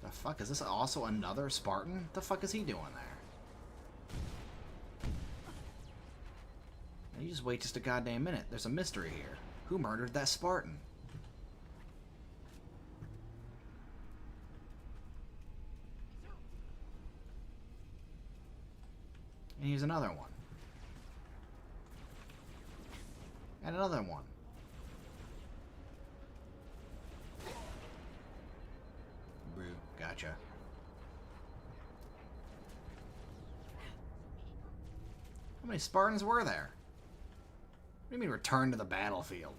S1: The fuck? Is this also another Spartan? The fuck is he doing there? Now you just wait just a goddamn minute. There's a mystery here. Who murdered that Spartan? And here's another one. And another one. Brew, gotcha. How many Spartans were there? What do you mean return to the battlefield?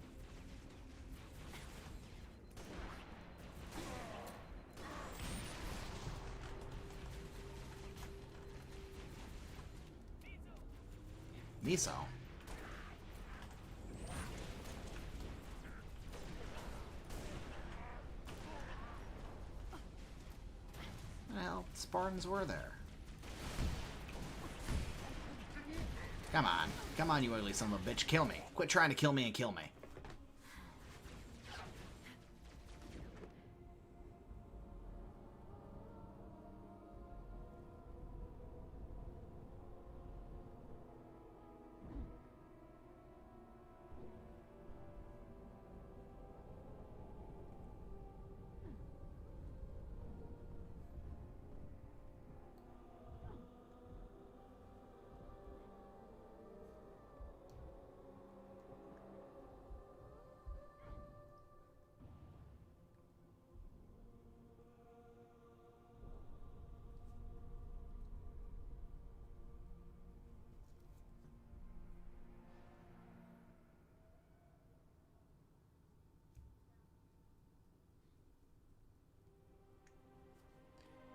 S1: Miso. Well, Spartans were there. Come on. Come on, you ugly son of a bitch. Kill me. Quit trying to kill me and kill me.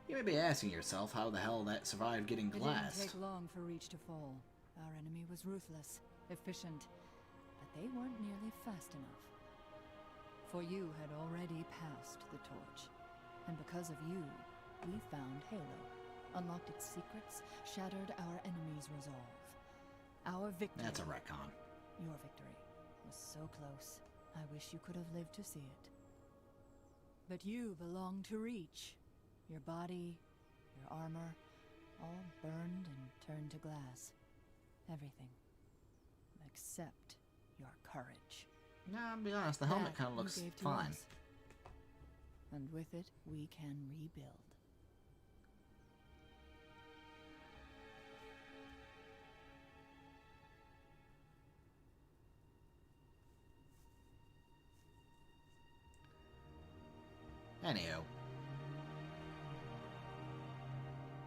S1: You may be asking yourself how the hell that survived getting glassed.
S7: It didn't take long for Reach to fall. Our enemy was ruthless, efficient, but they weren't nearly fast enough. For you had already passed the torch, and because of you, we found Halo, unlocked its secrets, shattered our enemy's resolve. Our victory...
S1: That's a retcon.
S7: Your victory was so close. I wish you could have lived to see it. But you belong to Reach. Your body, your armor, all burned and turned to glass. Everything. Except your courage.
S1: Nah, I'll be honest, the helmet kind of
S7: That
S1: looks
S7: you gave to
S1: fine.
S7: us. And with it, we can rebuild.
S1: Anyhow.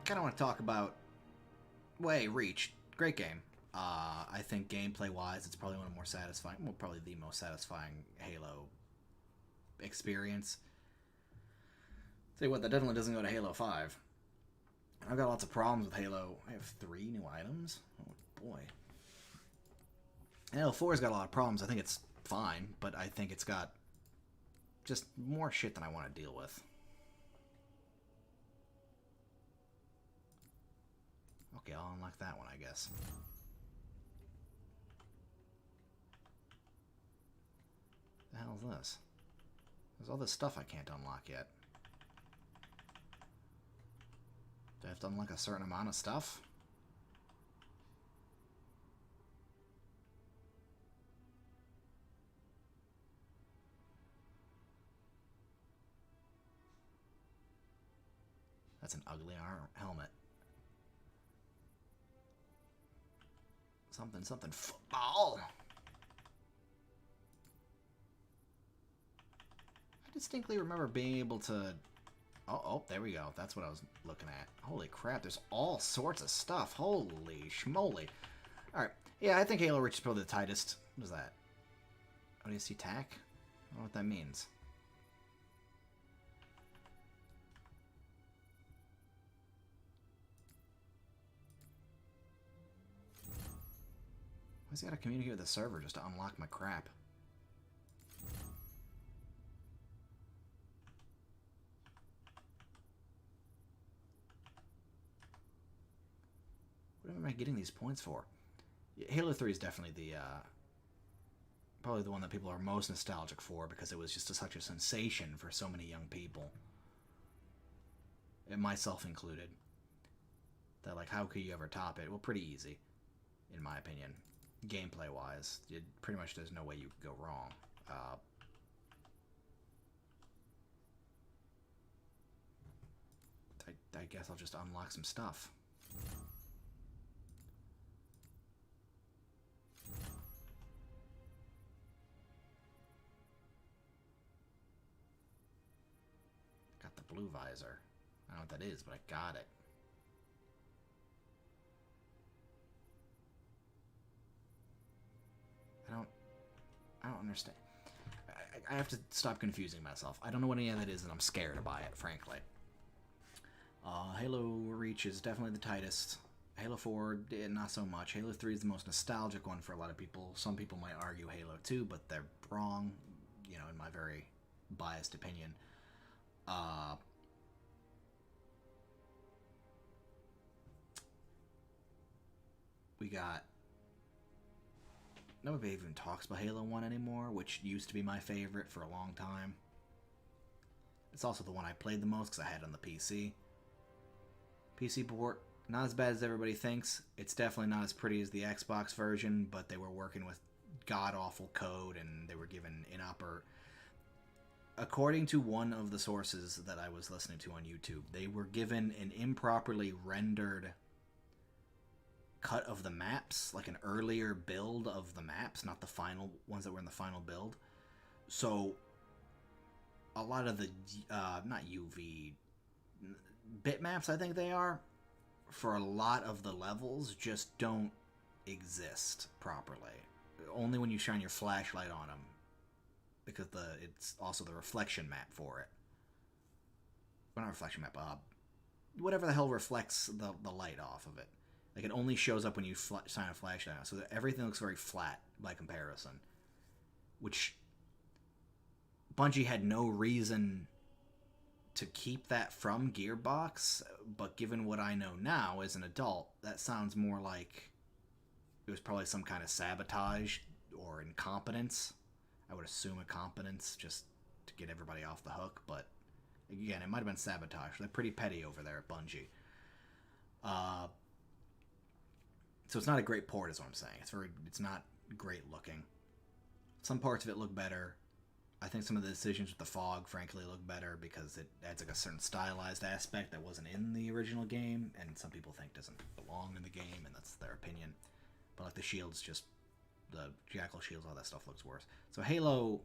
S1: Kind of want to talk about... Reach. Great game. I think gameplay-wise, it's probably one of the more satisfying... Well, probably the most satisfying Halo experience. Tell you what, that definitely doesn't go to Halo 5. I've got lots of problems with Halo. I have 3 new items? Oh, boy. Halo 4's got a lot of problems. I think it's fine, but I think it's got just more shit than I want to deal with. Okay, I'll unlock that one, I guess. The hell is this? There's all this stuff I can't unlock yet. Do I have to unlock a certain amount of stuff? That's an ugly helmet. Something football. I distinctly remember being able to... Oh, there we go. That's what I was looking at. Holy crap, there's all sorts of stuff. Holy schmoly. Alright, yeah, I think Halo Reach is probably the tightest. What is that? ODST TAC? I don't know what that means. Why's he gotta communicate with the server just to unlock my crap? What am I getting these points for? Halo 3 is definitely the, probably the one that people are most nostalgic for because it was just such a sensation for so many young people. And myself included. That, like, how could you ever top it? Well, pretty easy, in my opinion. Gameplay-wise, pretty much there's no way you could go wrong. I guess I'll just unlock some stuff. Got the blue visor. I don't know what that is, but I got it. I don't understand. I have to stop confusing myself. I don't know what any of that is, and I'm scared to buy it, frankly. Halo Reach is definitely the tightest. Halo 4, not so much. Halo 3 is the most nostalgic one for a lot of people. Some people might argue Halo 2, but they're wrong, you know, in my very biased opinion. We got... Nobody even talks about Halo 1 anymore, which used to be my favorite for a long time. It's also the one I played the most because I had it on the PC. PC port, not as bad as everybody thinks. It's definitely not as pretty as the Xbox version, but they were working with god-awful code and they were given according to one of the sources that I was listening to on YouTube, they were given an improperly rendered cut of the maps, like an earlier build of the maps, not the final ones that were in the final build. So a lot of the not UV bitmaps, I think they are, for a lot of the levels just don't exist properly. Only when you shine your flashlight on them, because it's also the reflection map for it. Well, not reflection map, whatever the hell reflects the light off of it. Like, it only shows up when you shine a flashlight on it, so that everything looks very flat by comparison. Which Bungie had no reason to keep that from Gearbox, but given what I know now as an adult, that sounds more like it was probably some kind of sabotage or incompetence. I would assume incompetence, just to get everybody off the hook, but again, it might have been sabotage. They're pretty petty over there at Bungie. So it's not a great port, is what I'm saying. It's not great looking. Some parts of it look better. I think some of the decisions with the fog, frankly, look better because it adds like a certain stylized aspect that wasn't in the original game, and some people think doesn't belong in the game, and that's their opinion. But like the shields, just the Jackal shields, all that stuff looks worse. So Halo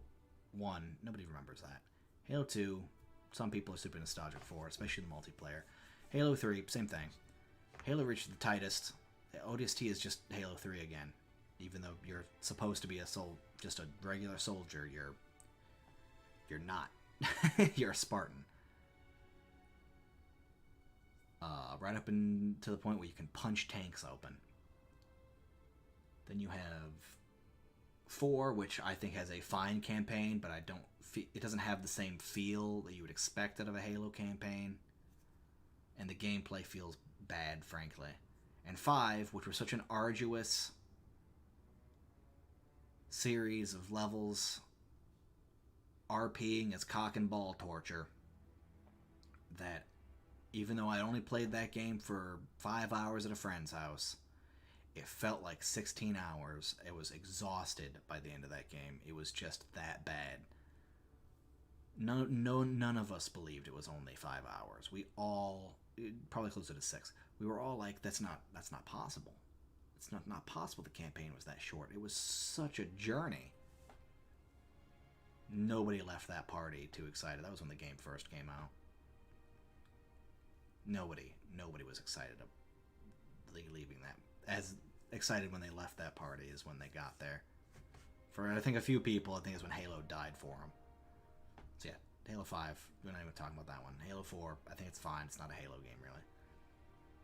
S1: 1, nobody remembers that. Halo 2, some people are super nostalgic for, especially the multiplayer. Halo 3, same thing. Halo Reach is the tightest. ODST is just Halo 3 again. Even though you're supposed to be just a regular soldier, you're not. You're a Spartan. Right up to the point where you can punch tanks open. Then you have 4, which I think has a fine campaign, but it doesn't have the same feel that you would expect out of a Halo campaign. And the gameplay feels bad, frankly. And 5, which was such an arduous series of levels, RPing as cock and ball torture, that even though I only played that game for 5 hours at a friend's house, it felt like 16 hours. I was exhausted by the end of that game. It was just that bad. None of us believed it was only 5 hours. We all, probably closer to 6. We were all like, that's not possible. It's not possible the campaign was that short. It was such a journey. Nobody left that party too excited. That was when the game first came out. Nobody was excited of leaving that. As excited when they left that party as when they got there. For I think a few people, I think is when Halo died for them. So yeah, Halo 5, we're not even talking about that one. Halo 4, I think it's fine. It's not a Halo game, really.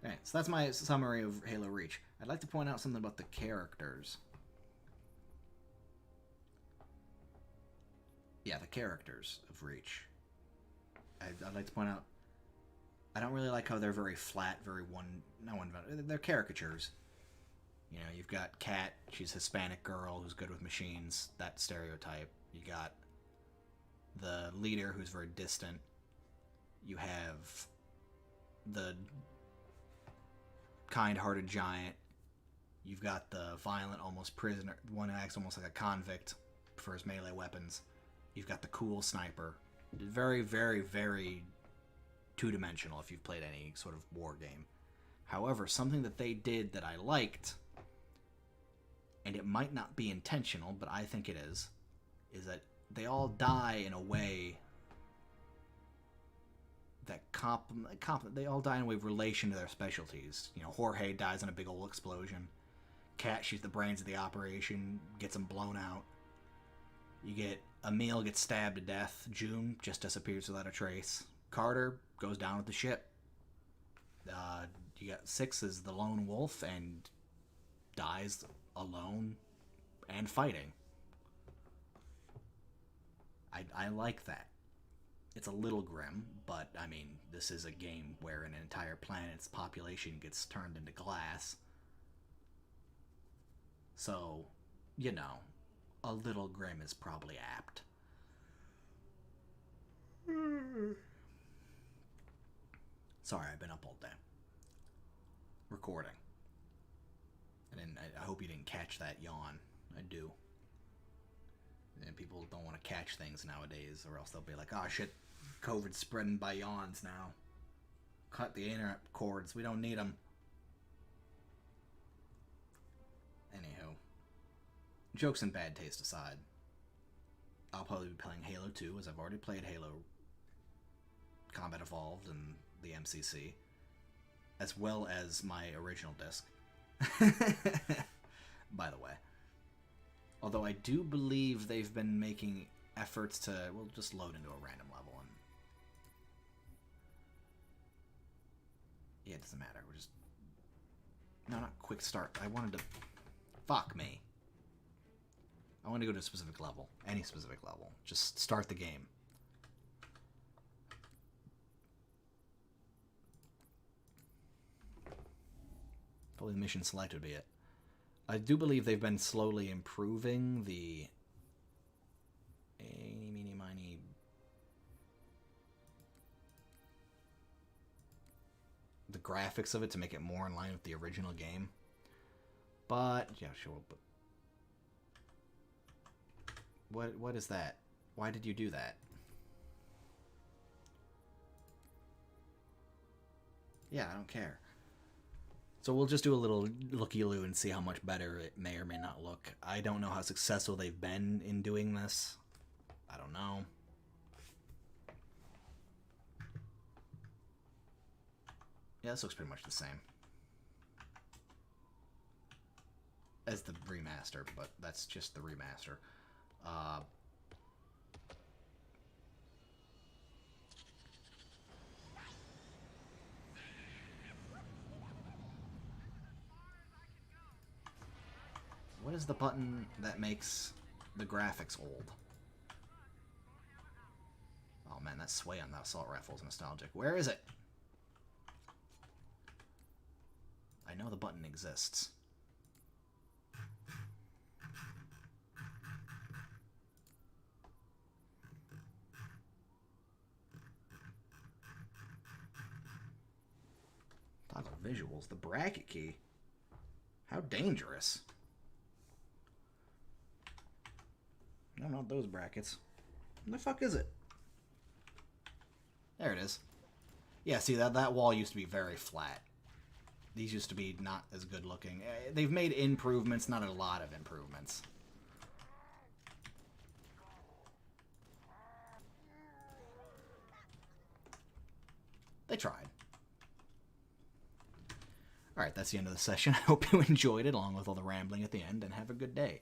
S1: Alright, so that's my summary of Halo Reach. I'd like to point out something about the characters. Yeah, the characters of Reach. I'd like to point out, I don't really like how they're very flat, they're caricatures. You know, you've got Kat, she's a Hispanic girl who's good with machines, that stereotype. You got the leader who's very distant. You have the kind-hearted giant. You've got the violent, almost prisoner, one who acts almost like a convict for his melee weapons. You've got the cool sniper. Very, very, very two-dimensional if you've played any sort of war game. However, something that they did that I liked, and it might not be intentional, but I think it is that they all die in a way that they all die in a way of relation to their specialties. You know, Jorge dies in a big old explosion. Kat, she's the brains of the operation, gets them blown out. You get Emil gets stabbed to death. June just disappears without a trace. Carter goes down with the ship. You got 6 as the lone wolf and dies alone and fighting. I like that. It's a little grim, but I mean, this is a game where an entire planet's population gets turned into glass. So, you know, a little grim is probably apt. Sorry, I've been up all day. Recording. And I hope you didn't catch that yawn. I do. And people don't want to catch things nowadays, or else they'll be like, oh shit, COVID's spreading by yawns now. Cut the internet cords, we don't need them. Anywho. Jokes and bad taste aside, I'll probably be playing Halo 2, as I've already played Halo Combat Evolved and the MCC, as well as my original disc. By the way. Although I do believe they've been making efforts to, we'll just load into a random level and... Yeah, it doesn't matter, we're just... No, not quick start. I wanted to... Fuck me. I want to go to a specific level. Any specific level. Just start the game. Probably the mission select would be it. I do believe they've been slowly improving the eeny, meeny, miny the graphics of it to make it more in line with the original game. But yeah, sure. But what is that? Why did you do that? Yeah, I don't care. So we'll just do a little looky-loo and see how much better it may or may not look. I don't know how successful they've been in doing this. I don't know. Yeah, this looks pretty much the same as the remaster, but that's just the remaster. What is the button that makes the graphics old? Oh man, that sway on the assault rifle is nostalgic. Where is it? I know the button exists. Toggle visuals. The bracket key? How dangerous. No, not those brackets. What the fuck is it? There it is. Yeah, see, that wall used to be very flat. These used to be not as good looking. They've made improvements, not a lot of improvements. They tried. Alright, that's the end of the session. I hope you enjoyed it, along with all the rambling at the end, and have a good day.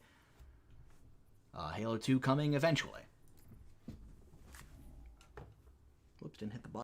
S1: Halo 2 coming eventually. Whoops, didn't hit the button.